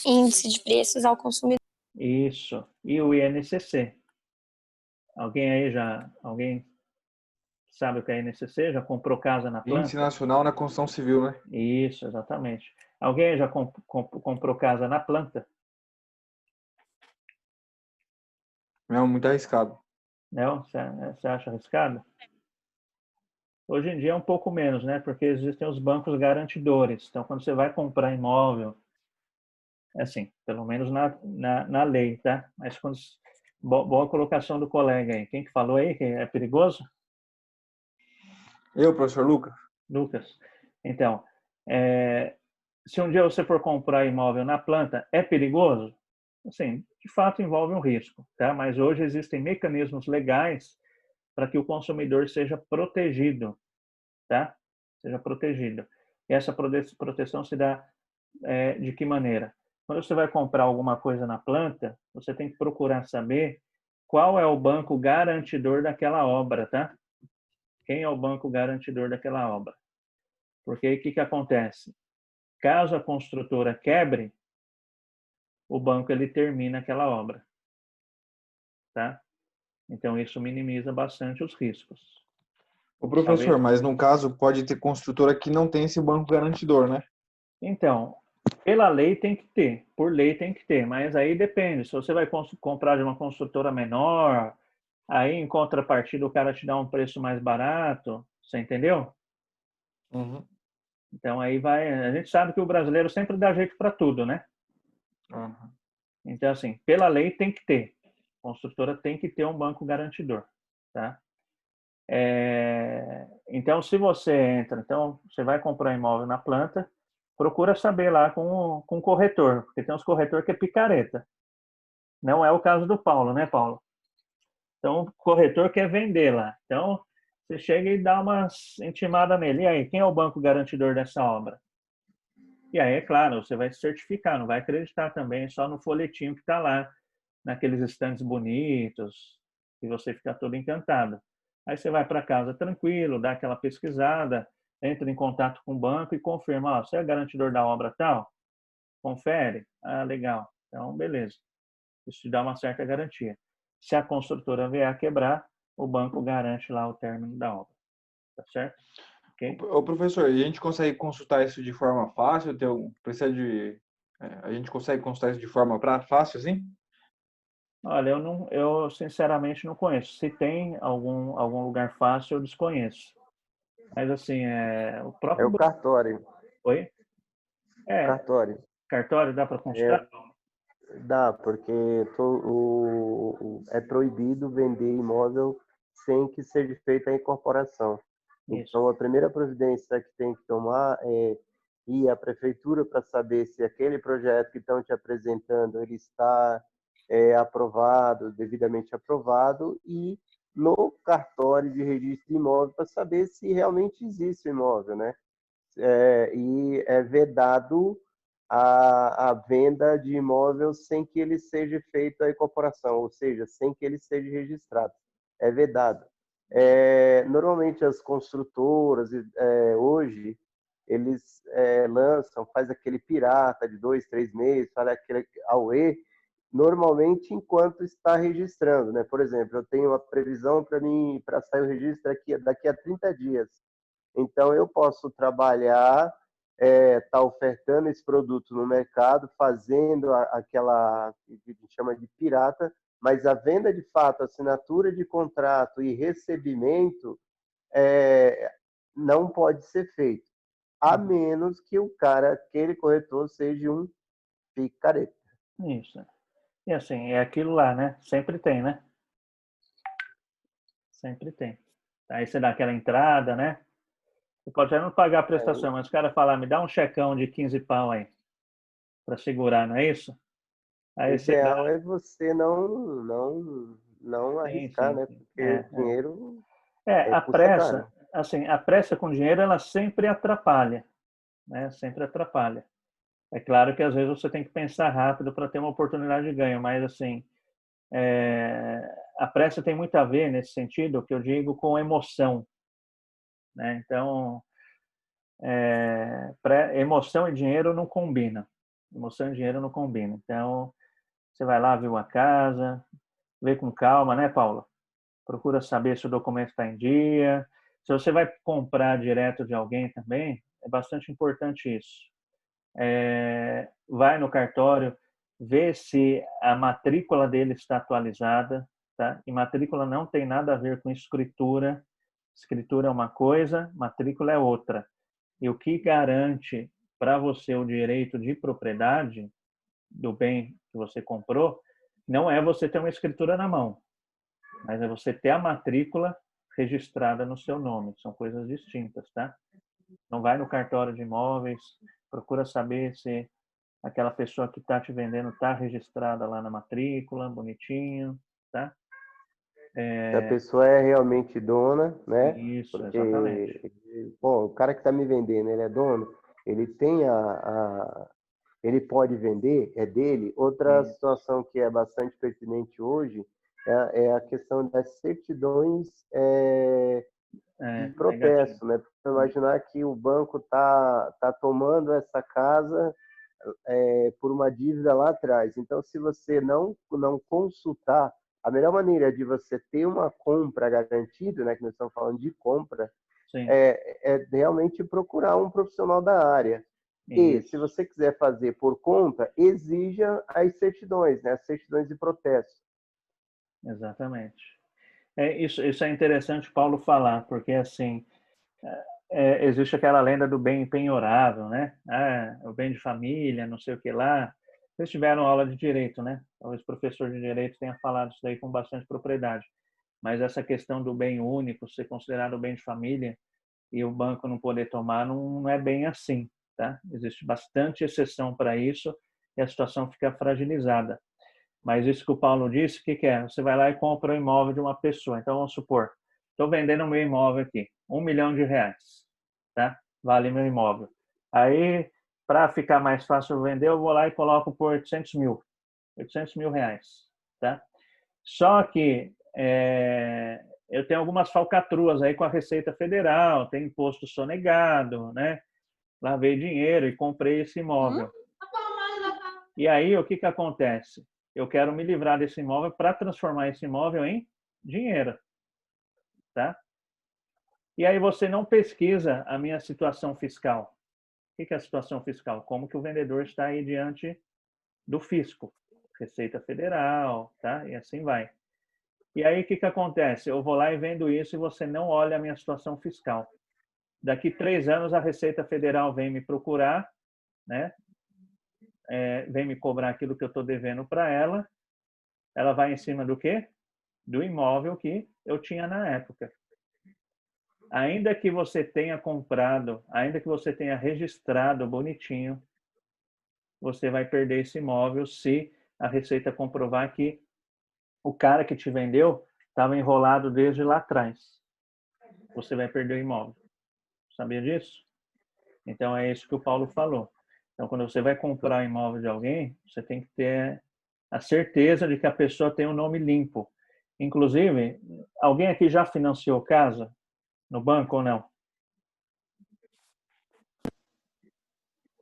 Índice de preços ao consumidor.
Isso. E o INCC? Alguém sabe o que é INCC? Já comprou casa na planta?
Índice Nacional na Construção Civil, né?
Isso, exatamente. Alguém já comprou casa na planta?
É muito arriscado.
Não? Você acha arriscado? Hoje em dia é um pouco menos, né? Porque existem os bancos garantidores. Então, quando você vai comprar imóvel, assim, pelo menos na lei, tá? Mas quando... Boa colocação do colega aí. Quem que falou aí que é perigoso?
Eu, professor Lucas?
Lucas. Então, se um dia você for comprar imóvel na planta, é perigoso? Assim, de fato envolve um risco, tá? Mas hoje existem mecanismos legais para que o consumidor seja protegido, tá? Seja protegido. E essa proteção se dá de que maneira? Quando você vai comprar alguma coisa na planta, você tem que procurar saber qual é o banco garantidor daquela obra, tá? Quem é o banco garantidor daquela obra? Porque aí o que acontece? Caso a construtora quebre, o banco ele termina aquela obra, tá? Então isso minimiza bastante os riscos.
O professor,
Talvez...
mas no caso pode ter construtora que não tem esse banco garantidor, né?
Então, pela lei tem que ter, por lei tem que ter, mas aí depende. Se você vai comprar de uma construtora menor, aí em contrapartida o cara te dá um preço mais barato, você entendeu?
Uhum.
Então aí vai, a gente sabe que o brasileiro sempre dá jeito para tudo, né?
Uhum.
Então assim, pela lei tem que ter, a construtora tem que ter um banco garantidor, tá? Então se você entra, então você vai comprar imóvel na planta, procura saber lá com o corretor, porque tem uns corretor que é picareta. Não é o caso do Paulo, né, Paulo? Então, o corretor quer vender lá. Então, você chega e dá uma intimada nele. E aí, quem é o banco garantidor dessa obra? E aí, é claro, você vai se certificar, não vai acreditar também só no folhetinho que está lá, naqueles estandes bonitos, e você fica todo encantado. Aí você vai para casa tranquilo, dá aquela pesquisada, entra em contato com o banco e confirma, você é garantidor da obra tal? Confere? Ah, legal. Então, beleza. Isso te dá uma certa garantia. Se a construtora vier a quebrar, o banco garante lá o término da obra. Tá certo? Ok?
Ô, professor, e a gente consegue consultar isso de forma fácil? Precisa de... a gente consegue consultar isso de forma fácil, assim?
Olha, eu sinceramente não conheço. Se tem algum lugar fácil, eu desconheço. Mas assim, o
É
próprio...
o cartório.
Oi?
Cartório.
Cartório dá para consultar?
Dá, porque é proibido vender imóvel sem que seja feita a incorporação.
Isso.
Então, a primeira providência que tem que tomar é ir à prefeitura para saber se aquele projeto que estão te apresentando ele está aprovado, devidamente aprovado, e no cartório de registro de imóvel para saber se realmente existe o imóvel, né? E é vedado a venda de imóvel sem que ele seja feito a incorporação, ou seja, sem que ele seja registrado. É vedado. Normalmente as construtoras hoje eles lançam, faz aquele pirata de 2, 3 meses, faz aquele auê, normalmente enquanto está registrando, né? Por exemplo, eu tenho uma previsão para mim para sair o registro daqui a 30 dias. Então eu posso trabalhar, tá ofertando esse produto no mercado, fazendo aquela que a gente chama de pirata, mas a venda de fato, assinatura de contrato e recebimento não pode ser feito, a menos que o cara, aquele corretor, seja um picareta.
Isso. E assim, é aquilo lá, né? Sempre tem, né? Sempre tem. Aí você dá aquela entrada, né? Você pode até não pagar a prestação, mas o cara fala, me dá um checão de 15 pau aí, para segurar, não é isso?
O
Aí você
ideal
dá.
é você não
Sim,
arriscar,
sim,
né?
sim.
Porque dinheiro
A
custa
pressa,
caro.
assim, a pressa com dinheiro, ela sempre atrapalha, né? Sempre atrapalha. É claro que às vezes você tem que pensar rápido para ter uma oportunidade de ganho, mas assim, a pressa tem muito a ver nesse sentido, que eu digo, com emoção, né? Então, emoção e dinheiro não combinam. Emoção e dinheiro não combinam. Então, você vai lá, vê uma casa, vê com calma, né, Paula? Procura saber se o documento está em dia. Se você vai comprar direto de alguém também, é bastante importante isso. Vai no cartório, vê se a matrícula dele está atualizada, tá? E matrícula não tem nada a ver com escritura. Escritura é uma coisa, matrícula é outra. E o que garante para você o direito de propriedade do bem que você comprou não é você ter uma escritura na mão, mas é você ter a matrícula registrada no seu nome. São coisas distintas, tá? Não vai no cartório de imóveis, procura saber se aquela pessoa que está te vendendo está registrada lá na matrícula, bonitinho, tá?
Se a pessoa é realmente dona, né?
Isso, exatamente.
Porque, bom, o cara que está me vendendo, ele é dono, ele tem ele pode vender, é dele. Outra
Isso.
situação que é bastante pertinente hoje é a questão das certidões de
Negativo.
protesto, né? Imaginar que o banco tá tomando essa casa por uma dívida lá atrás. Então, se você não consultar, a melhor maneira de você ter uma compra garantida, né, que nós estamos falando de compra,
Sim,
é realmente procurar um profissional da área. E, se
isso,
você quiser fazer por conta, exija as certidões, né, as certidões de protesto.
exatamente. Isso é interessante Paulo falar, porque assim, existe aquela lenda do bem impenhorável, né? O bem de família, não sei o que lá. Vocês tiveram aula de direito, né? Talvez o professor de direito tenha falado isso daí com bastante propriedade. Mas essa questão do bem único ser considerado bem de família e o banco não poder tomar não é bem assim, tá? Existe bastante exceção para isso e a situação fica fragilizada. Mas isso que o Paulo disse, o que é? Você vai lá e compra o imóvel de uma pessoa. Então, vamos supor, estou vendendo o meu imóvel aqui, R$1 milhão, tá? Vale meu imóvel. Aí, para ficar mais fácil vender, eu vou lá e coloco por 800 mil. R$800 mil, tá? Só que eu tenho algumas falcatruas aí com a Receita Federal, tem imposto sonegado, né? Lavei dinheiro e comprei esse imóvel. E aí, o que acontece? Eu quero me livrar desse imóvel para transformar esse imóvel em dinheiro, tá? E aí você não pesquisa a minha situação fiscal. O que é a situação fiscal? Como que o vendedor está aí diante do fisco, Receita Federal, tá? E assim vai. E aí o que acontece? Eu vou lá e vendo isso e você não olha a minha situação fiscal. Daqui 3 anos a Receita Federal vem me procurar, né? Vem me cobrar aquilo que eu estou devendo para ela. Ela vai em cima do quê? Do imóvel que eu tinha na época. Ainda que você tenha comprado, ainda que você tenha registrado bonitinho, você vai perder esse imóvel se a Receita comprovar que o cara que te vendeu estava enrolado desde lá atrás. Você vai perder o imóvel. Sabia disso? Então, é isso que o Paulo falou. Então, quando você vai comprar o imóvel de alguém, você tem que ter a certeza de que a pessoa tem o nome limpo. Inclusive, alguém aqui já financiou casa no banco ou não?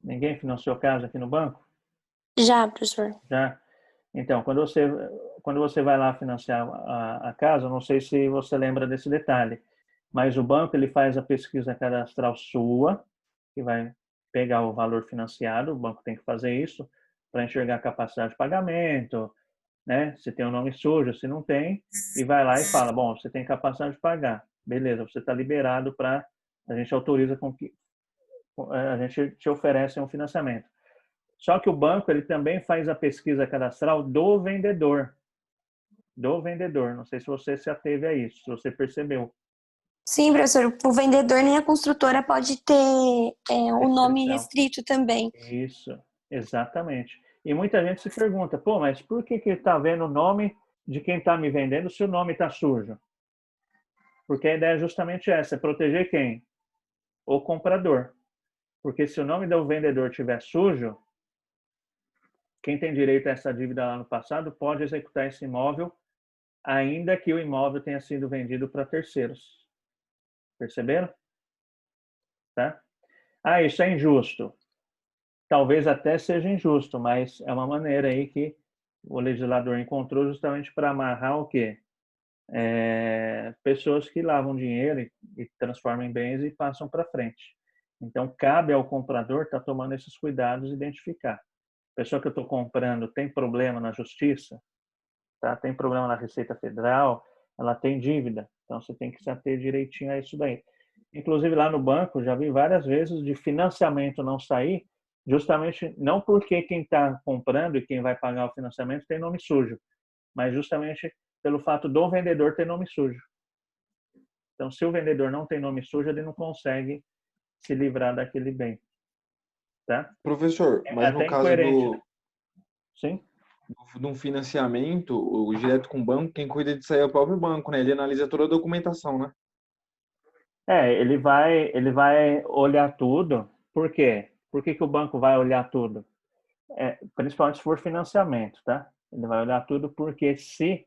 Ninguém financiou casa aqui no banco?
Já, professor.
Já? Então, quando você vai lá financiar a casa, não sei se você lembra desse detalhe, mas o banco ele faz a pesquisa cadastral sua, que vai pegar o valor financiado, o banco tem que fazer isso para enxergar a capacidade de pagamento, né? Se tem o nome sujo, se não tem, e vai lá e fala, bom, você tem capacidade de pagar. Beleza, você está liberado para, a gente autoriza com que a gente te oferece um financiamento. Só que o banco ele também faz a pesquisa cadastral do vendedor. Do vendedor. Não sei se você se ateve a isso, se você percebeu.
Sim, professor, o vendedor nem a construtora pode ter o nome
Restrição.
restrito também.
Isso, exatamente. E muita gente se pergunta, pô, mas por que está vendo o nome de quem está me vendendo se o nome está sujo? Porque a ideia é justamente essa, é proteger quem? O comprador. Porque se o nome do vendedor estiver sujo, quem tem direito a essa dívida lá no passado pode executar esse imóvel, ainda que o imóvel tenha sido vendido para terceiros. Perceberam? Tá? Ah, isso é injusto. Talvez até seja injusto, mas é uma maneira aí que o legislador encontrou justamente para amarrar o quê? Pessoas que lavam dinheiro e transformam em bens e passam para frente. Então, cabe ao comprador estar tomando esses cuidados e identificar. A pessoa que eu estou comprando tem problema na justiça, tá? Tem problema na Receita Federal, ela tem dívida. Então, você tem que se ater direitinho a isso daí. Inclusive, lá no banco, já vi várias vezes de financiamento não sair, justamente não porque quem está comprando e quem vai pagar o financiamento tem nome sujo, mas justamente pelo fato do vendedor ter nome sujo. Então, se o vendedor não tem nome sujo, ele não consegue se livrar daquele bem. Tá?
Professor,
É
mas no
até
caso
incoerente, né? Sim?
de um financiamento, o direto com o banco, quem cuida disso aí é o próprio banco, né? Ele analisa toda a documentação, né?
Ele vai olhar tudo. Por quê? Por que o banco vai olhar tudo? Principalmente se for financiamento, tá? Ele vai olhar tudo porque se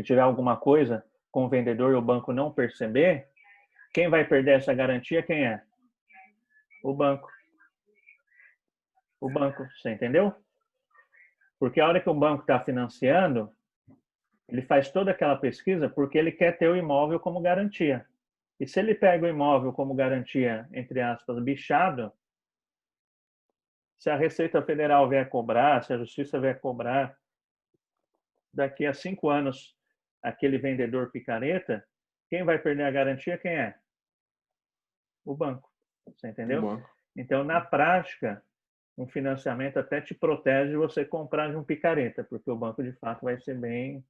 tiver alguma coisa com o vendedor e o banco não perceber, quem vai perder essa garantia, quem é? O banco. O banco, você entendeu? Porque a hora que o banco está financiando, ele faz toda aquela pesquisa porque ele quer ter o imóvel como garantia. E se ele pega o imóvel como garantia, entre aspas, bichado, se a Receita Federal vier cobrar, se a Justiça vier cobrar, daqui a 5 anos, aquele vendedor picareta, quem vai perder a garantia, quem é? O banco. Você entendeu?
O banco.
Então, na prática, um financiamento até te protege de você comprar de um picareta, porque o banco, de fato, vai ser bem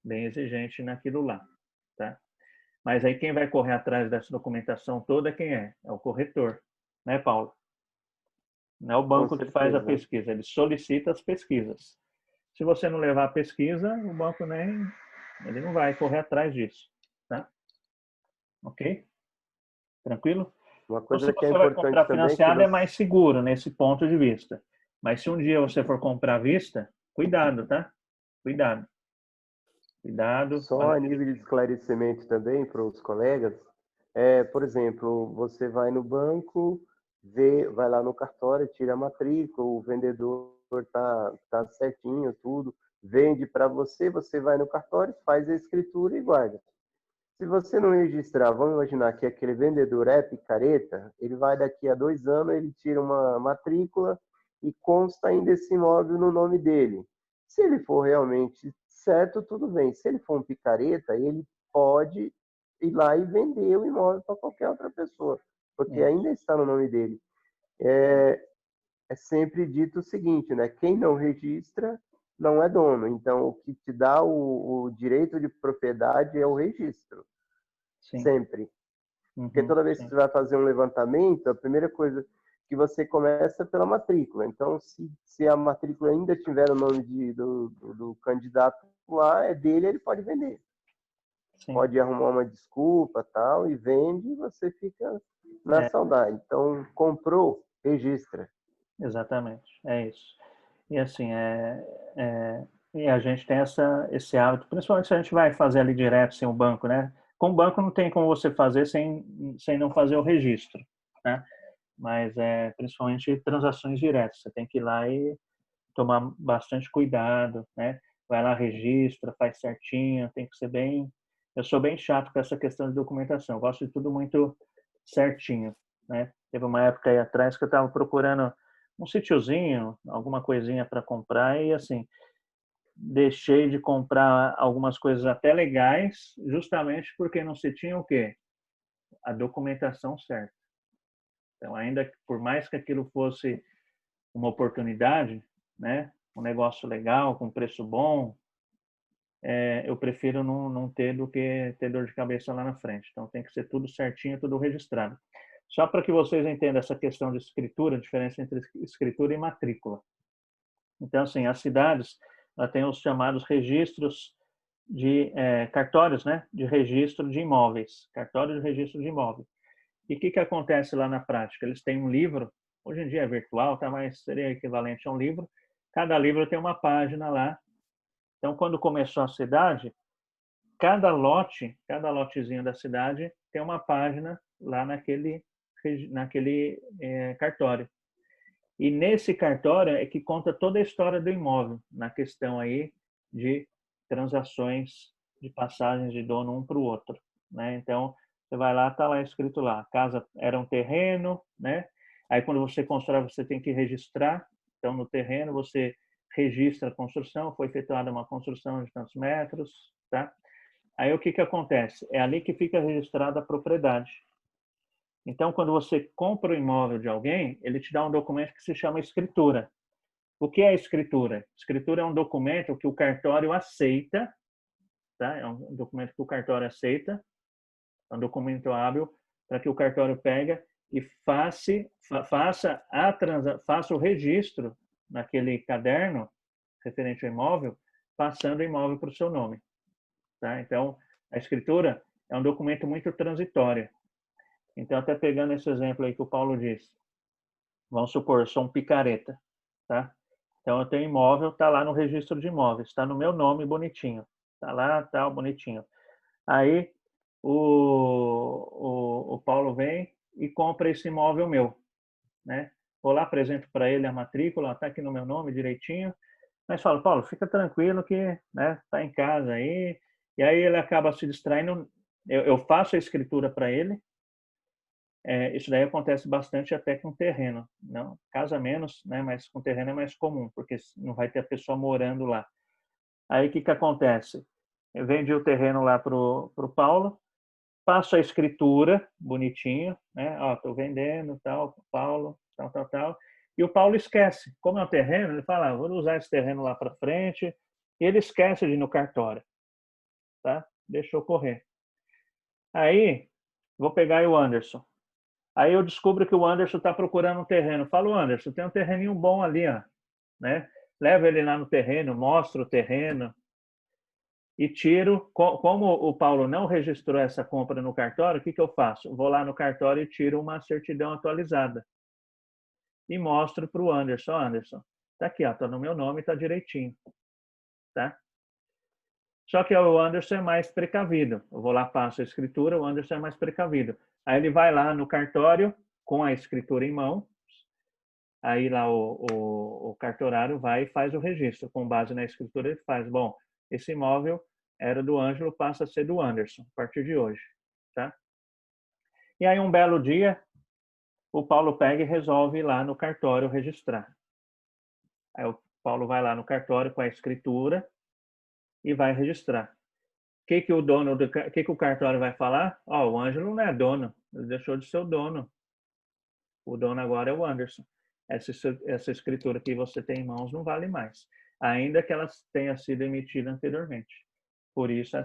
exigente naquilo lá. Tá? Mas aí quem vai correr atrás dessa documentação toda, quem é? É o corretor. Né, Paulo? Não é o
Com
banco que faz a
certeza.
pesquisa, ele solicita as pesquisas. Se você não levar a pesquisa, o banco ele não vai correr atrás disso. Tá? Ok? Tranquilo?
Uma
Então, se
coisa que é
você vai
importante
comprar
também é que
financiado, é mais seguro nesse ponto de vista. Mas se um dia você for comprar à vista, cuidado, tá? Cuidado. Cuidado.
só a nível de esclarecimento também para os colegas, por exemplo, você vai no banco, vai lá no cartório, tira a matrícula, o vendedor tá certinho, tudo, vende para você, você vai no cartório, faz a escritura e guarda. Se você não registrar, vamos imaginar que aquele vendedor é picareta, ele vai daqui a 2 anos, ele tira uma matrícula e consta ainda esse imóvel no nome dele. Se ele for realmente certo, tudo bem. Se ele for um picareta, ele pode ir lá e vender o imóvel para qualquer outra pessoa, porque ainda está no nome dele. É sempre dito o seguinte, né? Quem não registra não é dono. Então, o que te dá o direito de propriedade é o registro,
Sim.
sempre. Porque toda vez que
Sim.
você vai fazer um levantamento, a primeira coisa que você começa é pela matrícula. Então, se a matrícula ainda tiver o nome do candidato lá, é dele, ele pode vender.
Sim.
Pode arrumar uma desculpa, tal, e vende, e você fica na saudade. Então, comprou, registra.
Exatamente, é isso. E assim, e a gente tem esse hábito, principalmente se a gente vai fazer ali direto sem o banco, né? Com o banco não tem como você fazer sem não fazer o registro, né? Mas principalmente transações diretas, você tem que ir lá e tomar bastante cuidado, né? Vai lá, registra, faz certinho, tem que ser bem... Eu sou bem chato com essa questão de documentação, eu gosto de tudo muito certinho, né? Teve uma época aí atrás que eu estava procurando um sítiozinho, alguma coisinha para comprar e assim, deixei de comprar algumas coisas até legais, justamente porque não se tinha o quê? A documentação certa. Então, ainda que, por mais que aquilo fosse uma oportunidade, né, um negócio legal, com preço bom, eu prefiro não ter do que ter dor de cabeça lá na frente. Então, tem que ser tudo certinho, tudo registrado. Só para que vocês entendam essa questão de escritura, a diferença entre escritura e matrícula. Então, assim, as cidades têm os chamados registros de cartórios, né, de registro de imóveis, cartório de registro de imóvel. E o que acontece lá na prática? Eles têm um livro, hoje em dia é virtual, tá, mas seria equivalente a um livro. Cada livro tem uma página lá. Então, quando começou a cidade, cada lotezinho da cidade tem uma página lá naquele cartório. E nesse cartório é que conta toda a história do imóvel, na questão aí de transações de passagens de dono um para o outro, né? Então, você vai lá, está lá escrito lá, a casa era um terreno, né? Aí quando você constrói, você tem que registrar. Então, no terreno, você registra a construção, foi efetuada uma construção de tantos metros, tá? Aí o que acontece? É ali que fica registrada a propriedade. Então, quando você compra o imóvel de alguém, ele te dá um documento que se chama escritura. O que é escritura? Escritura é um documento que o cartório aceita, tá? É um documento que o cartório aceita, é um documento hábil para que o cartório pega e faça o registro naquele caderno referente ao imóvel, passando o imóvel para o seu nome, tá? Então, a escritura é um documento muito transitório. Então, até pegando esse exemplo aí que o Paulo disse, vamos supor, eu sou um picareta, tá? Então, eu tenho imóvel, tá lá no registro de imóveis, está no meu nome bonitinho, tá lá, tal, bonitinho. Aí, o Paulo vem e compra esse imóvel meu, né? Vou lá, apresento para ele a matrícula, tá aqui no meu nome direitinho, mas falo, Paulo, fica tranquilo que, né, tá em casa aí, e aí ele acaba se distraindo, eu faço a escritura para ele. Isso daí acontece bastante até com terreno, não casa menos, né? Mas com terreno é mais comum, porque não vai ter a pessoa morando lá. Aí o que acontece? Eu vendi o terreno lá pro Paulo, passo a escritura bonitinho, né? Ó, tô vendendo, tal, Paulo, tal, e o Paulo esquece. Como é um terreno, ele fala, vou usar esse terreno lá para frente, e ele esquece de ir no cartório, tá? Deixou correr. Aí vou pegar o Anderson. Aí eu descubro que o Anderson está procurando um terreno. Falo, Anderson, tem um terreninho bom ali, ó, né? Leva ele lá no terreno, mostro o terreno e tiro. Como o Paulo não registrou essa compra no cartório, o que eu faço? Vou lá no cartório e tiro uma certidão atualizada e mostro para o Anderson. Anderson, tá aqui, ó, tá no meu nome, tá direitinho, tá? Só que o Anderson é mais precavido. Eu vou lá, passo a escritura, o Anderson é mais precavido. Aí ele vai lá no cartório com a escritura em mão. Aí lá o cartorário vai e faz o registro. Com base na escritura ele faz. Bom, esse imóvel era do Ângelo, passa a ser do Anderson, a partir de hoje. Tá? E aí um belo dia, o Paulo pega e resolve ir lá no cartório registrar. Aí o Paulo vai lá no cartório com a escritura e vai registrar. O que o cartório vai falar? Ó, o Ângelo não é dono, ele deixou de ser o dono. O dono agora é o Anderson. Essa escritura que você tem em mãos não vale mais. ainda que ela tenha sido emitida anteriormente. Por isso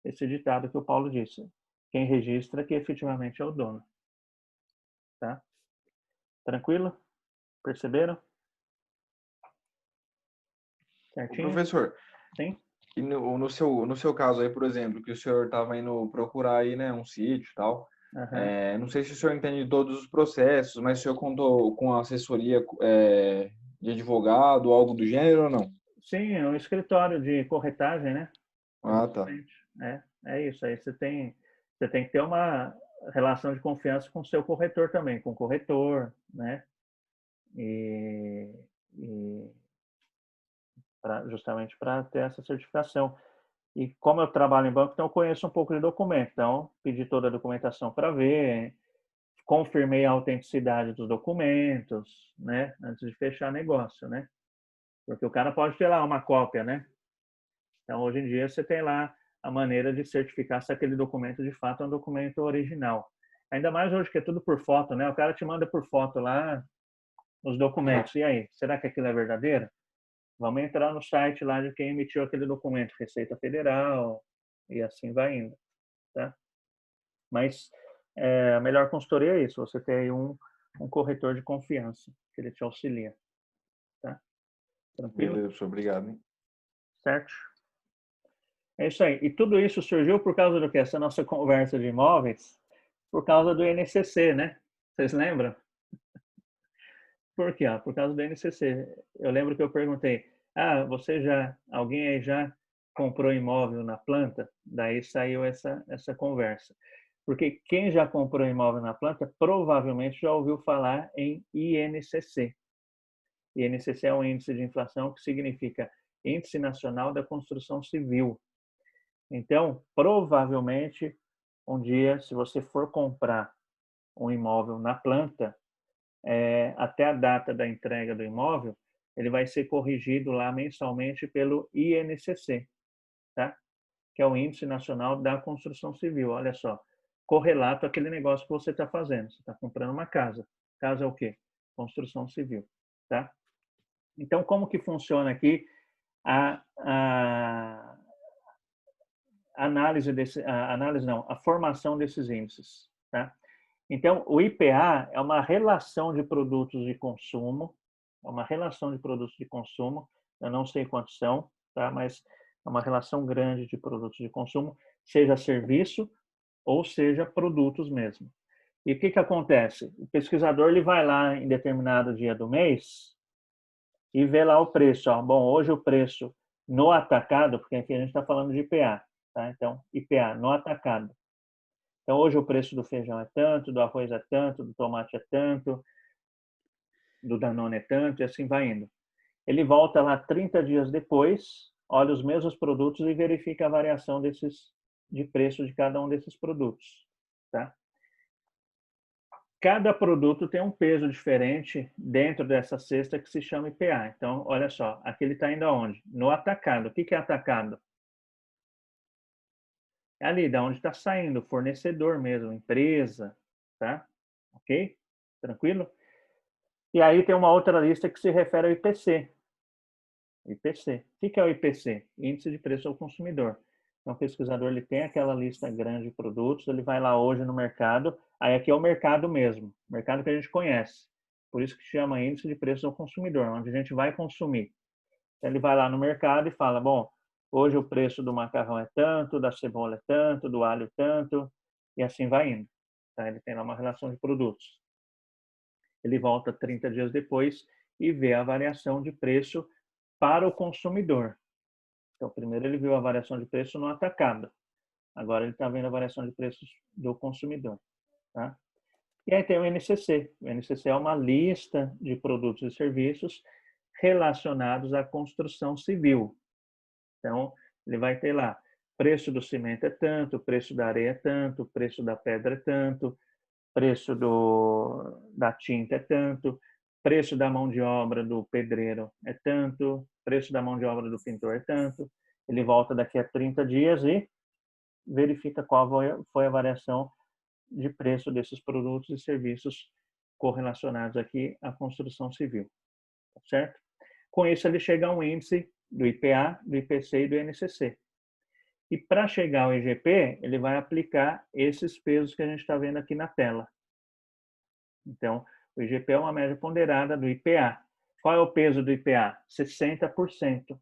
esse ditado que o Paulo disse: quem registra que efetivamente é o dono. Tá? Tranquilo? Perceberam?
Ô,
Certinho?
professor,
Sim?
e no seu caso aí, por exemplo, que o senhor estava indo procurar aí, né, um sítio e tal,
Aham.
não sei se o senhor entende de todos os processos, mas o senhor contou com a assessoria de advogado, algo do gênero ou não?
Sim, é um escritório de corretagem, né?
Ah, tá.
Exatamente. É isso. Aí você tem que ter uma relação de confiança com o seu corretor também, com o corretor, né? E, e justamente para ter essa certificação. E como eu trabalho em banco, então eu conheço um pouco de documento. Então, pedi toda a documentação para ver, confirmei a autenticidade dos documentos, né? Antes de fechar negócio, né? Porque o cara pode ter lá uma cópia, né? Então, hoje em dia, você tem lá a maneira de certificar se aquele documento de fato é um documento original. Ainda mais hoje que é tudo por foto, né? O cara te manda por foto lá os documentos. E aí, será que aquilo é verdadeiro? Vamos entrar no site lá de quem emitiu aquele documento, Receita Federal, e assim vai indo, tá? Mas a melhor consultoria é isso, você ter aí um corretor de confiança, que ele te auxilia, tá? Tranquilo?
Beleza, professor, obrigado, hein?
Certo? É isso aí. E tudo isso surgiu por causa do que? Essa nossa conversa de imóveis, por causa do INCC, né? Vocês lembram? Por quê? Por causa do INCC. Eu lembro que eu perguntei, alguém aí já comprou imóvel na planta? Daí saiu essa conversa. Porque quem já comprou imóvel na planta provavelmente já ouviu falar em INCC. INCC é um índice de inflação que significa Índice Nacional da Construção Civil. Então, provavelmente, um dia, se você for comprar um imóvel na planta, até a data da entrega do imóvel, ele vai ser corrigido lá mensalmente pelo INCC, tá? Que é o Índice Nacional da Construção Civil. Olha só, correlato àquele negócio que você está fazendo. Você está comprando uma casa. Casa é o quê? Construção civil, tá? Então, como que funciona aqui a a formação desses índices, tá? Então, o IPA é uma relação de produtos de consumo, eu não sei quantos são, tá? Mas é uma relação grande de produtos de consumo, seja serviço ou seja produtos mesmo. E o que que acontece? O pesquisador ele vai lá em determinado dia do mês e vê lá o preço. Ó. Bom, hoje o preço no atacado, porque aqui a gente está falando de IPA, tá? Então, IPA no atacado. Então, hoje o preço do feijão é tanto, do arroz é tanto, do tomate é tanto, do Danone é tanto, e assim vai indo. Ele volta lá 30 dias depois, olha os mesmos produtos e verifica a variação de preço de cada um desses produtos. Tá? Cada produto tem um peso diferente dentro dessa cesta que se chama IPA. Então, olha só, aqui ele está indo aonde? No atacado. O que é atacado? É ali, da onde está saindo, fornecedor mesmo, empresa, tá? Ok? Tranquilo? E aí tem uma outra lista que se refere ao IPC. IPC. O que é o IPC? Índice de Preço ao Consumidor. Então, o pesquisador ele tem aquela lista grande de produtos, ele vai lá hoje no mercado, aí aqui é o mercado mesmo, mercado que a gente conhece. Por isso que chama Índice de Preço ao Consumidor, onde a gente vai consumir. Então, ele vai lá no mercado e fala, bom, hoje o preço do macarrão é tanto, da cebola é tanto, do alho é tanto, e assim vai indo. Tá? Ele tem lá uma relação de produtos. Ele volta 30 dias depois e vê a variação de preço para o consumidor. Então, primeiro ele viu a variação de preço no atacado. Agora ele está vendo a variação de preços do consumidor. Tá? E aí tem o NCC. O NCC é uma lista de produtos e serviços relacionados à construção civil. Então, ele vai ter lá, preço do cimento é tanto, preço da areia é tanto, preço da pedra é tanto, preço da tinta é tanto, preço da mão de obra do pedreiro é tanto, preço da mão de obra do pintor é tanto. Ele volta daqui a 30 dias e verifica qual foi a variação de preço desses produtos e serviços correlacionados aqui à construção civil, certo? Com isso, ele chega a um índice do IPA, do IPC e do INCC. E para chegar ao IGP, ele vai aplicar esses pesos que a gente está vendo aqui na tela. Então, o IGP é uma média ponderada do IPA. Qual é o peso do IPA? 60%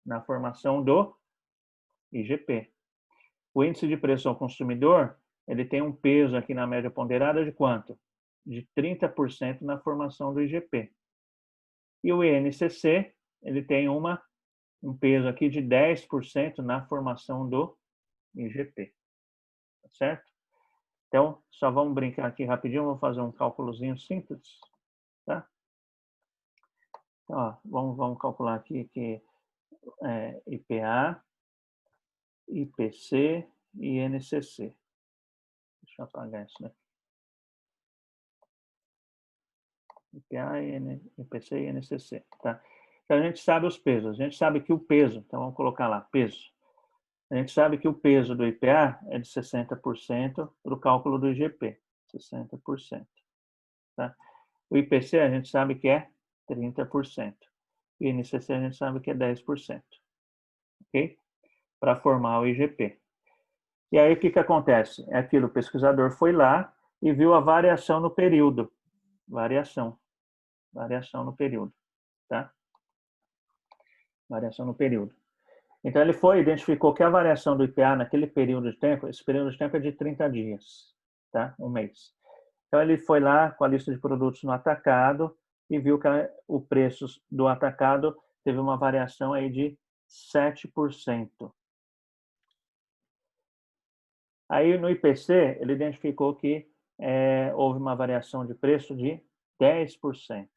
na formação do IGP. O índice de preço ao consumidor, ele tem um peso aqui na média ponderada de quanto? De 30% na formação do IGP. E o INCC, ele tem um peso aqui de 10% na formação do IGP. Tá certo? Então, só vamos brincar aqui rapidinho, vou fazer um cálculozinho simples, tá? Então, ó, vamos calcular aqui que IPA, IPC e INCC. Deixa eu apagar isso daqui. IPA, IPC e INCC, tá? Então, a gente sabe os pesos. A gente sabe que o peso, então vamos colocar lá, peso. A gente sabe que o peso do IPA é de 60% para o cálculo do IGP. 60%. Tá? O IPC a gente sabe que é 30%. O INCC a gente sabe que é 10%. Ok? Para formar o IGP. E aí o que acontece? É aquilo, o pesquisador foi lá e viu a variação no período. Variação no período. Tá? Variação no período. Então, ele identificou que a variação do IPA naquele período de tempo, esse período de tempo é de 30 dias, tá? Um mês. Então, ele foi lá com a lista de produtos no atacado e viu que o preço do atacado teve uma variação aí de 7%. Aí, no IPC, ele identificou que houve uma variação de preço de 10%.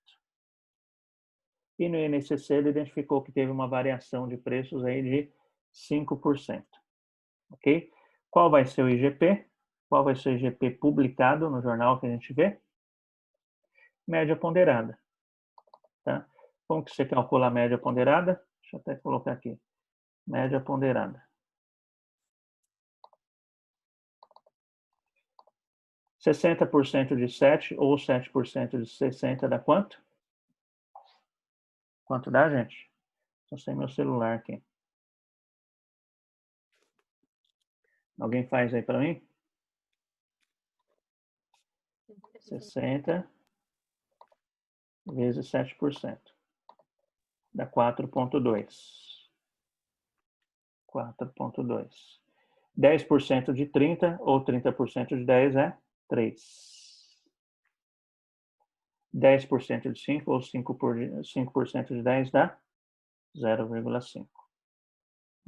E no INCC ele identificou que teve uma variação de preços aí de 5%. Ok? Qual vai ser o IGP? Qual vai ser o IGP publicado no jornal que a gente vê? Média ponderada. Tá? Como que você calcula a média ponderada? Deixa eu até colocar aqui. Média ponderada. 60% de 7 ou 7% de 60 dá quanto? Quanto dá, gente? Estou sem meu celular aqui. Alguém faz aí para mim? 60 vezes 7%. Dá 4,2. 4,2. 10% de 30 ou 30% de 10 é 3. 10% de 5 ou 5% de 10 dá 0,5.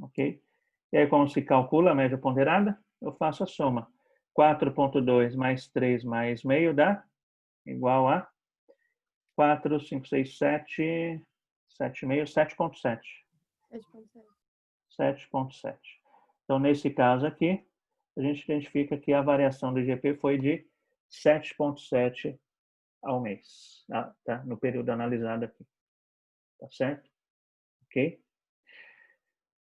Ok? E aí, como se calcula a média ponderada? Eu faço a soma. 4,2 mais 3 mais meio dá igual a 4, 5, 6, 7, 7,5, 7,7. 7,7. Então, nesse caso aqui, a gente identifica que a variação do IGP foi de 7,7 ao mês, tá? No período analisado aqui. Tá certo? Ok?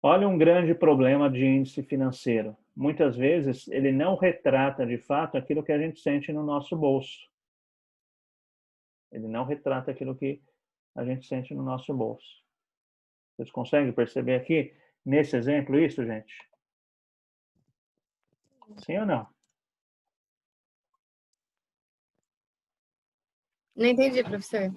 Olha um grande problema de índice financeiro. Muitas vezes, ele não retrata, de fato, aquilo que a gente sente no nosso bolso. Ele não retrata aquilo que a gente sente no nosso bolso. Vocês conseguem perceber aqui, nesse exemplo, isso, gente? Sim ou não?
Não entendi, professor.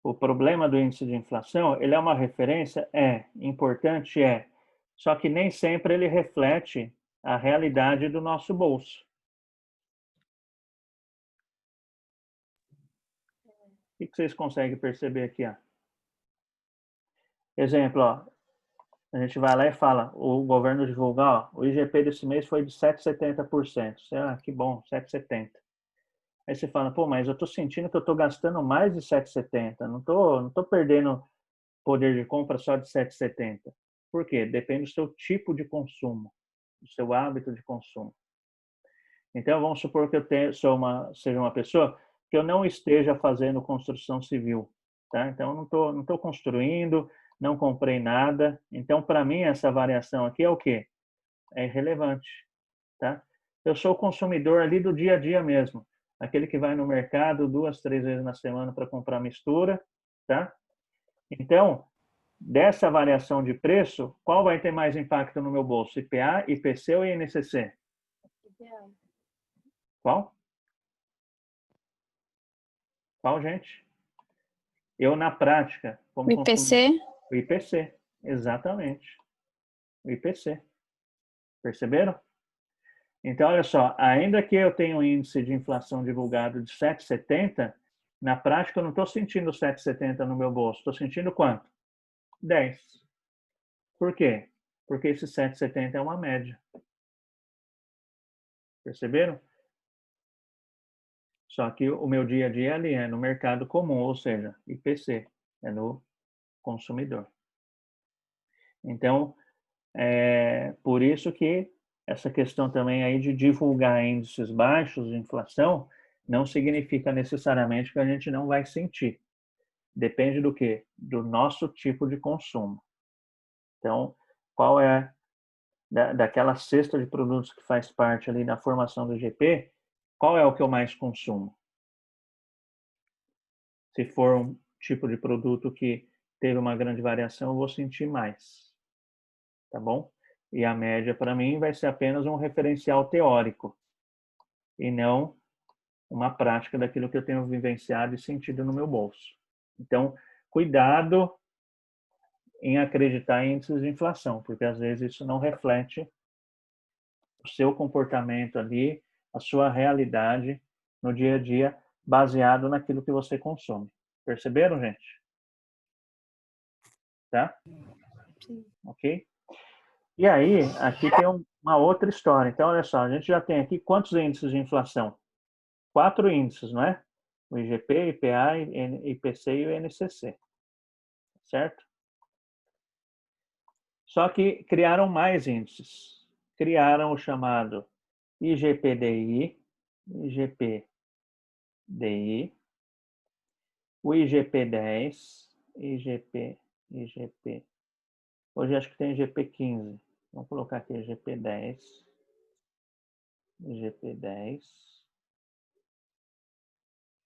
O problema do índice de inflação, ele é uma referência? É. Importante? É. Só que nem sempre ele reflete a realidade do nosso bolso. O que vocês conseguem perceber aqui? Ó? Exemplo, ó, a gente vai lá e fala, o governo divulga, ó, o IGP desse mês foi de 7,70%. Ah, que bom, 7,70%. Aí você fala, pô, mas eu estou sentindo que eu estou gastando mais de 7,70. Não tô perdendo poder de compra só de 7,70. Por quê? Depende do seu tipo de consumo, do seu hábito de consumo. Então, vamos supor que eu seja uma pessoa que eu não esteja fazendo construção civil. Tá? Então, eu não tô construindo, não comprei nada. Então, para mim, essa variação aqui é o quê? É irrelevante. Tá? Eu sou o consumidor ali do dia a dia mesmo. Aquele que vai no mercado 2, 3 vezes na semana para comprar mistura, tá? Então, dessa variação de preço, qual vai ter mais impacto no meu bolso? IPA, IPC ou INCC?
Ideal.
Qual? Qual, gente? Eu, na prática, como
O
consumidor...
IPC?
O IPC, exatamente. O IPC. Perceberam? Então, olha só, ainda que eu tenha um índice de inflação divulgado de 7,70, na prática eu não estou sentindo 7,70 no meu bolso. Estou sentindo quanto? 10. Por quê? Porque esse 7,70 é uma média. Perceberam? Só que o meu dia a dia ali é no mercado comum, ou seja, IPC, é no consumidor. Então, por isso que essa questão também aí de divulgar índices baixos de inflação não significa necessariamente que a gente não vai sentir. Depende do quê? Do nosso tipo de consumo. Então, qual é daquela cesta de produtos que faz parte ali da formação do IGP, qual é o que eu mais consumo? Se for um tipo de produto que teve uma grande variação, eu vou sentir mais. Tá bom? E a média, para mim, vai ser apenas um referencial teórico e não uma prática daquilo que eu tenho vivenciado e sentido no meu bolso. Então, cuidado em acreditar em índices de inflação, porque às vezes isso não reflete o seu comportamento ali, a sua realidade no dia a dia, baseado naquilo que você consome. Perceberam, gente? Tá?
Sim.
Ok? E aí, aqui tem uma outra história. Então, olha só, a gente já tem aqui quantos índices de inflação? 4 índices, não é? O IGP, IPA, IPC e o INCC. Certo? Só que criaram mais índices. Criaram o chamado IGPDI, IGPDI, o IGP-10, IGP. Hoje acho que tem IGP-15. Vamos colocar aqui IGP-10. IGP-10.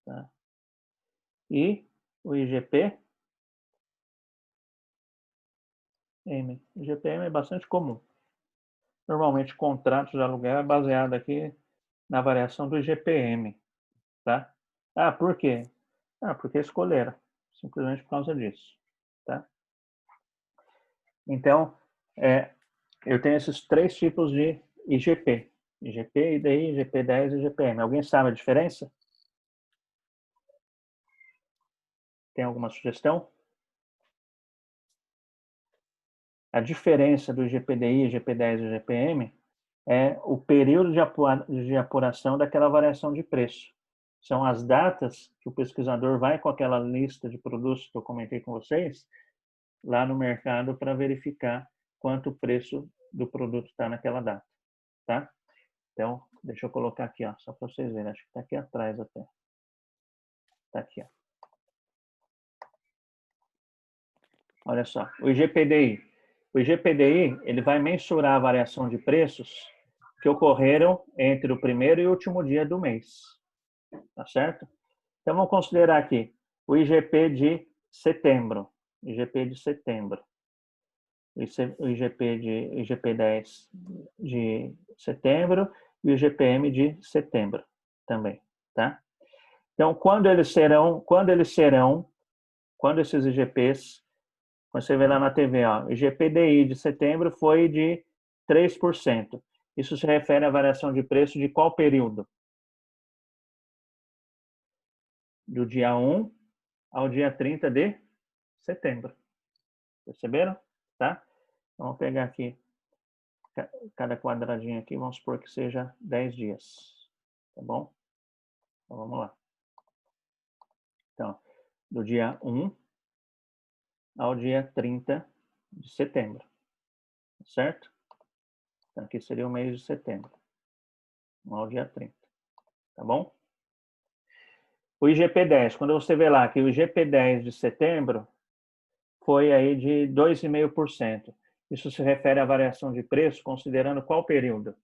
Tá? E o IGP-M. IGP-M é bastante comum. Normalmente, contratos de aluguel é baseado aqui na variação do IGP-M. Tá? Ah, por quê? Ah, porque escolheram. Simplesmente por causa disso. Tá? Então, eu tenho esses 3 tipos de IGP. IGP, IDI, IGP-10 e IGP-M. Alguém sabe a diferença? Tem alguma sugestão? A diferença do IGPDI, IGP-10 e IGP-M é o período de apuração daquela variação de preço. São as datas que o pesquisador vai com aquela lista de produtos que eu comentei com vocês, lá no mercado para verificar quanto o preço do produto está naquela data. Tá? Então, deixa eu colocar aqui, ó, só para vocês verem. Acho que está aqui atrás até. Está aqui, ó. Olha só, o IGPDI. O IGPDI, ele vai mensurar a variação de preços que ocorreram entre o primeiro e o último dia do mês. Tá certo? Então, vamos considerar aqui o IGP de setembro. IGP de setembro. O IGP-10 de setembro e o IGP-M de setembro também, tá? Então, quando esses IGPs, você vê lá na TV, ó, o IGPDI de setembro foi de 3%. Isso se refere à variação de preço de qual período? Do dia 1 ao dia 30 de setembro. Perceberam? Tá? Vamos pegar aqui cada quadradinho aqui, vamos supor que seja 10 dias. Tá bom? Então, vamos lá. Então, do dia 1 ao dia 30 de setembro. Certo? Então, aqui seria o mês de setembro. 1 ao dia 30. Tá bom? O IGP-10, quando você vê lá que o IGP-10 de setembro foi aí de 2,5%. Isso se refere à variação de preço considerando qual período?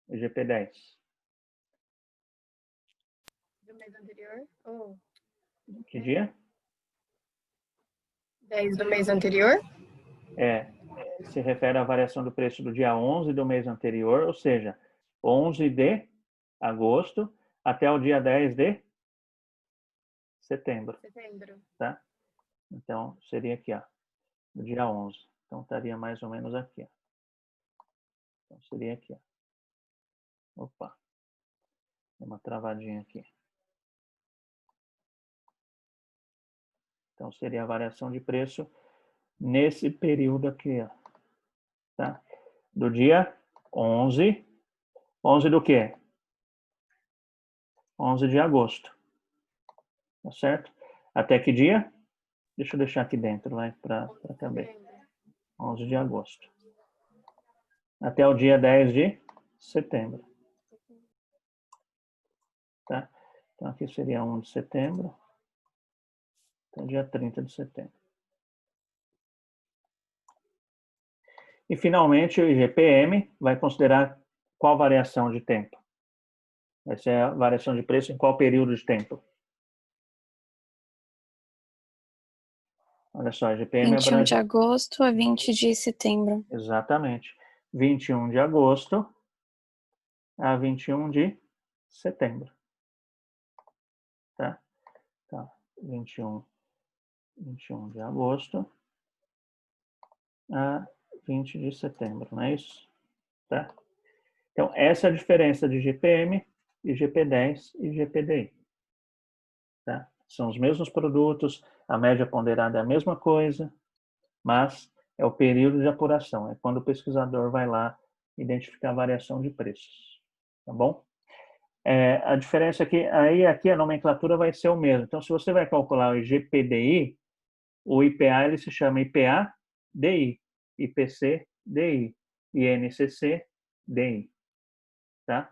IGP-10.
Do mês anterior? Ou
Que dia?
10 do mês anterior?
Se refere à variação do preço do dia 11 do mês anterior, ou seja, 11 de agosto até o dia 10 de setembro,
Setembro.
tá? Então, seria aqui, ó, no dia 11. Então, estaria mais ou menos aqui, ó. Então, seria aqui, ó. Opa, tem uma travadinha aqui. Então, seria a variação de preço nesse período aqui, ó, tá? Do dia 11. 11 do quê? 11 de agosto. Tá certo? Até que dia? Deixa eu deixar aqui dentro, vai, para caber. 11 de agosto. Até o dia 10 de setembro. Tá? Então, aqui seria 1 de setembro. Até o dia 30 de setembro. E, finalmente, o IGPM vai considerar qual variação de tempo? Vai ser a variação de preço em qual período de tempo? Olha só, IGPM
21 de agosto a 20 de setembro.
Exatamente. 21 de agosto a 21 de setembro. Tá? Tá. 21 de agosto a 20 de setembro, não é isso? Tá? Então, essa é a diferença de IGPM, IGP-10 e IGP-DI. Tá? São os mesmos produtos, a média ponderada é a mesma coisa, mas é o período de apuração, é quando o pesquisador vai lá identificar a variação de preços. Tá bom? A diferença é que aqui a nomenclatura vai ser o mesmo. Então, se você vai calcular o IGP-DI, o IPA ele se chama IPA-DI, IPC-DI, INCC-DI. Tá?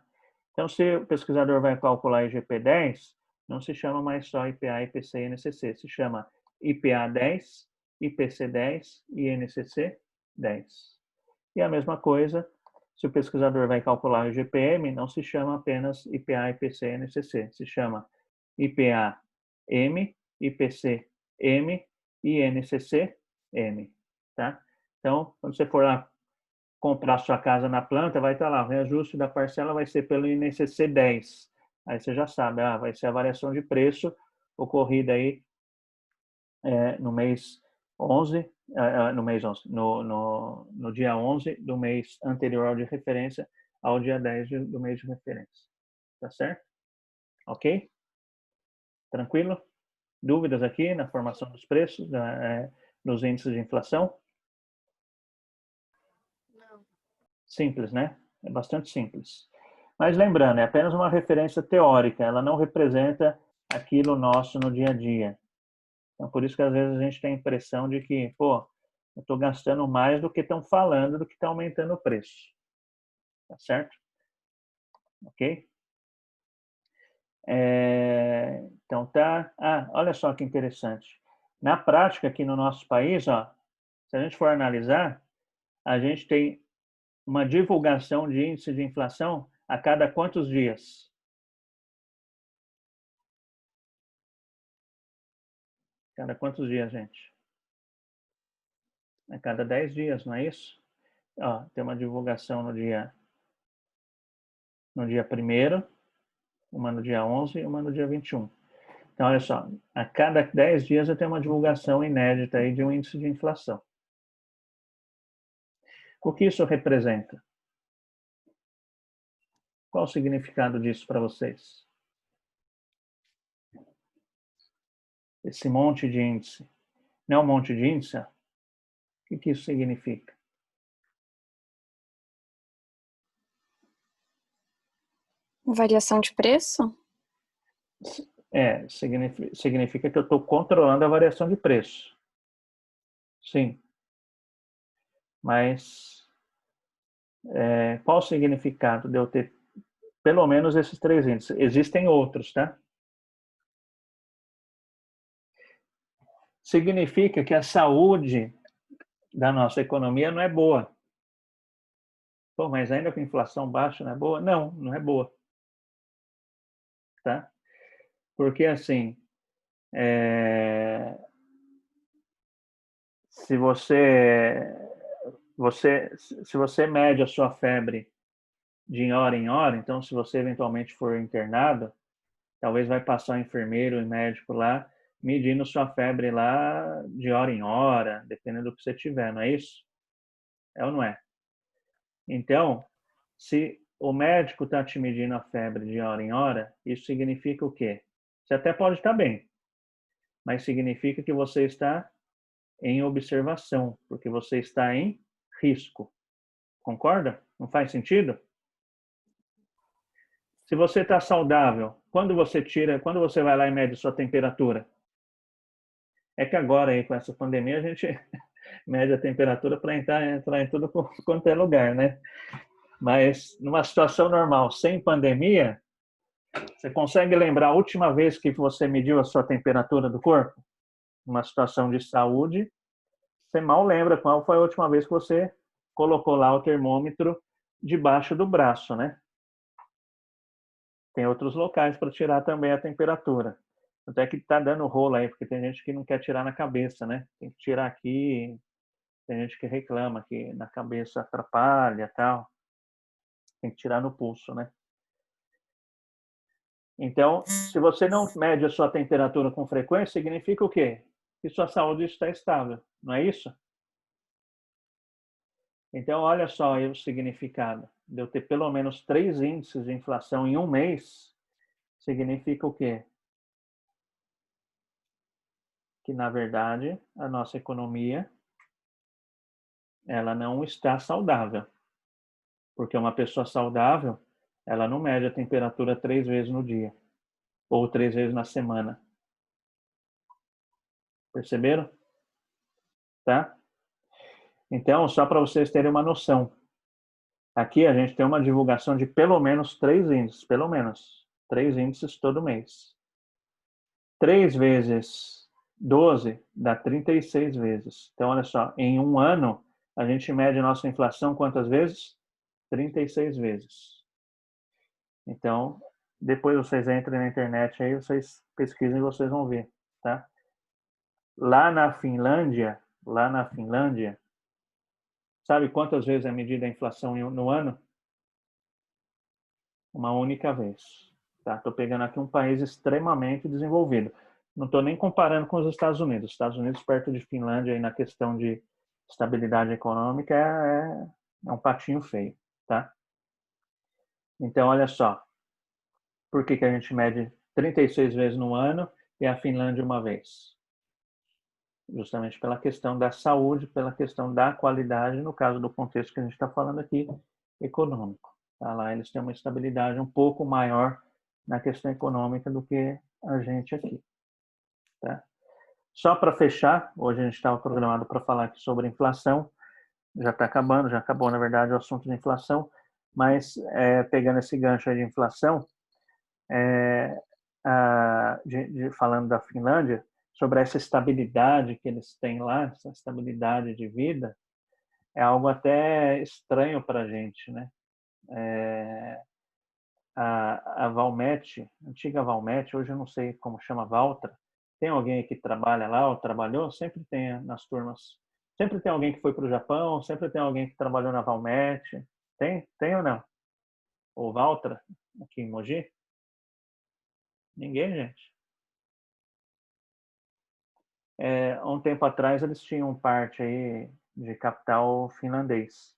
Então, se o pesquisador vai calcular IGP-10, não se chama mais só IPA, IPC e INCC, se chama IPA-10, IPC-10 e INCC-10. E a mesma coisa, se o pesquisador vai calcular o IGPM, não se chama apenas IPA, IPC e INCC, se chama IPA-M, IPC-M e INCC-M. Tá? Então, quando você for lá comprar sua casa na planta, vai estar lá, o reajuste da parcela vai ser pelo INCC 10. Aí você já sabe, vai ser a variação de preço ocorrida aí no mês 11, no mês 11, no dia 11 do mês anterior ao de referência ao dia 10 do mês de referência. Tá certo? Ok? Tranquilo? Dúvidas aqui na formação dos preços, nos índices de inflação? Simples, né? É bastante simples. Mas lembrando, é apenas uma referência teórica, ela não representa aquilo nosso no dia a dia. Então, por isso que às vezes a gente tem a impressão de que, pô, eu estou gastando mais do que estão falando, do que está aumentando o preço. Tá certo? Ok? Então, tá. Olha só que interessante. Na prática, aqui no nosso país, ó, se a gente for analisar, a gente tem uma divulgação de índice de inflação a cada quantos dias? Cada quantos dias, gente? A cada 10 dias, não é isso? Ó, tem uma divulgação no dia 1º, uma no dia 11 e uma no dia 21. Então, olha só, a cada 10 dias eu tenho uma divulgação inédita aí de um índice de inflação. O que isso representa? Qual o significado disso para vocês? Esse monte de índice. Não é um monte de índice? O que isso significa?
Variação de preço?
Significa que eu estou controlando a variação de preço. Sim. Mas qual o significado de eu ter pelo menos esses 3 índices? Existem outros, tá? Significa que a saúde da nossa economia não é boa. Pô, mas ainda com inflação baixa não é boa? Não, não é boa. Tá? Porque, assim, se você mede a sua febre de hora em hora, então se você eventualmente for internado, talvez vai passar um enfermeiro e médico lá medindo sua febre lá de hora em hora, dependendo do que você tiver, não é isso? É ou não é? Então, se o médico está te medindo a febre de hora em hora, isso significa o quê? Você até pode estar bem, mas significa que você está em observação, porque você está em risco. Concorda? Não faz sentido? Se você está saudável, quando você vai lá e mede sua temperatura? É que agora aí com essa pandemia a gente mede a temperatura para entrar em tudo quanto é lugar, né? Mas numa situação normal, sem pandemia, você consegue lembrar a última vez que você mediu a sua temperatura do corpo? Numa situação de saúde, você mal lembra qual foi a última vez que você colocou lá o termômetro debaixo do braço, né? Tem outros locais para tirar também a temperatura. Até que tá dando rolo aí, porque tem gente que não quer tirar na cabeça, né? Tem que tirar aqui, tem gente que reclama que na cabeça atrapalha e tal. Tem que tirar no pulso, né? Então, se você não mede a sua temperatura com frequência, significa o quê? Que sua saúde está estável, não é isso? Então, olha só aí o significado. De eu ter pelo menos 3 índices de inflação em um mês, significa o quê? Que, na verdade, a nossa economia ela não está saudável. Porque uma pessoa saudável, ela não mede a temperatura 3 vezes no dia. Ou 3 vezes na semana. Perceberam? Tá? Então, só para vocês terem uma noção. Aqui a gente tem uma divulgação de pelo menos 3 índices. Pelo menos 3 índices todo mês. 3 vezes 12 dá 36 vezes. Então, olha só. Em um ano, a gente mede a nossa inflação quantas vezes? 36 vezes. Então, depois vocês entrem na internet aí, vocês pesquisem e vocês vão ver, tá? Lá na Finlândia, sabe quantas vezes é medida a inflação no ano? Uma única vez, tá? Tô pegando aqui um país extremamente desenvolvido. Não estou nem comparando com os Estados Unidos. Os Estados Unidos, perto de Finlândia, aí na questão de estabilidade econômica, é um patinho feio, tá? Então, olha só. Por que a gente mede 36 vezes no ano e a Finlândia uma vez? Justamente pela questão da saúde, pela questão da qualidade, no caso do contexto que a gente está falando aqui, econômico. Tá? Lá eles têm uma estabilidade um pouco maior na questão econômica do que a gente aqui. Tá? Só para fechar, hoje a gente estava programado para falar aqui sobre inflação, já está acabando, já acabou na verdade o assunto de inflação, mas pegando esse gancho aí de inflação, falando da Finlândia, sobre essa estabilidade que eles têm lá, essa estabilidade de vida, é algo até estranho para a gente, né? A Valmet, antiga Valmet, hoje eu não sei como chama, Valtra, tem alguém que trabalha lá ou trabalhou? Sempre tem nas turmas. Sempre tem alguém que foi para o Japão, sempre tem alguém que trabalhou na Valmet. Tem ou não? Ou Valtra, aqui em Mogi? Ninguém, gente. Há um tempo atrás eles tinham parte aí de capital finlandês.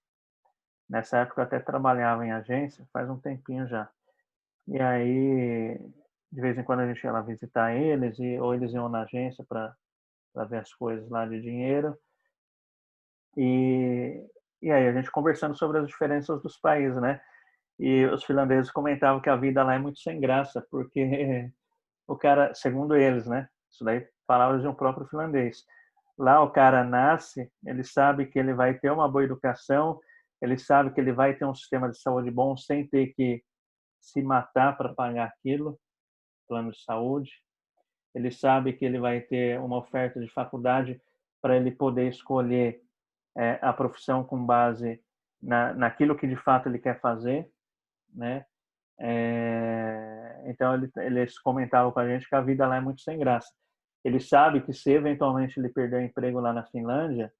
Nessa época eu até trabalhava em agência, faz um tempinho já. E aí, de vez em quando a gente ia lá visitar eles, ou eles iam na agência para ver as coisas lá de dinheiro. E aí a gente conversando sobre as diferenças dos países, né? E os finlandeses comentavam que a vida lá é muito sem graça, porque o cara, segundo eles, né? Isso daí palavras de um próprio finlandês. Lá o cara nasce, ele sabe que ele vai ter uma boa educação, ele sabe que ele vai ter um sistema de saúde bom sem ter que se matar para pagar aquilo, plano de saúde. Ele sabe que ele vai ter uma oferta de faculdade para ele poder escolher a profissão com base naquilo que de fato ele quer fazer, né? Então eles comentavam com a gente que a vida lá é muito sem graça. Ele sabe que se eventualmente ele perder o emprego lá na Finlândia,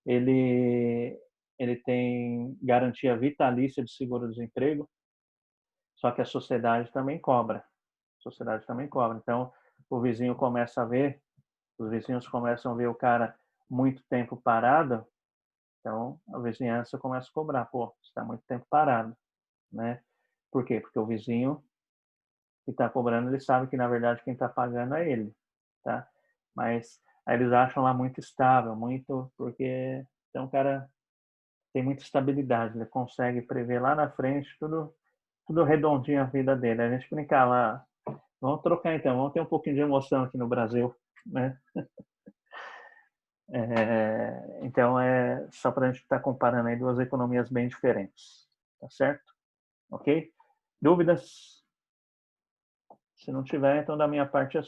ele tem garantia vitalícia de seguro-desemprego, só que a sociedade também cobra. A sociedade também cobra. Então, o vizinho começa a ver, os vizinhos começam a ver o cara muito tempo parado, então a vizinhança começa a cobrar. Pô, você está muito tempo parado, né? Por quê? Porque o vizinho que está cobrando, ele sabe que, na verdade, quem está pagando é ele, tá? Mas aí eles acham lá muito estável, muito, porque então o cara tem muita estabilidade, ele consegue prever lá na frente tudo redondinho a vida dele. A gente brincava, vamos trocar então, vamos ter um pouquinho de emoção aqui no Brasil, né? Então, é só para a gente estar comparando aí duas economias bem diferentes, tá certo? Ok? Dúvidas? Se não tiver, então da minha parte é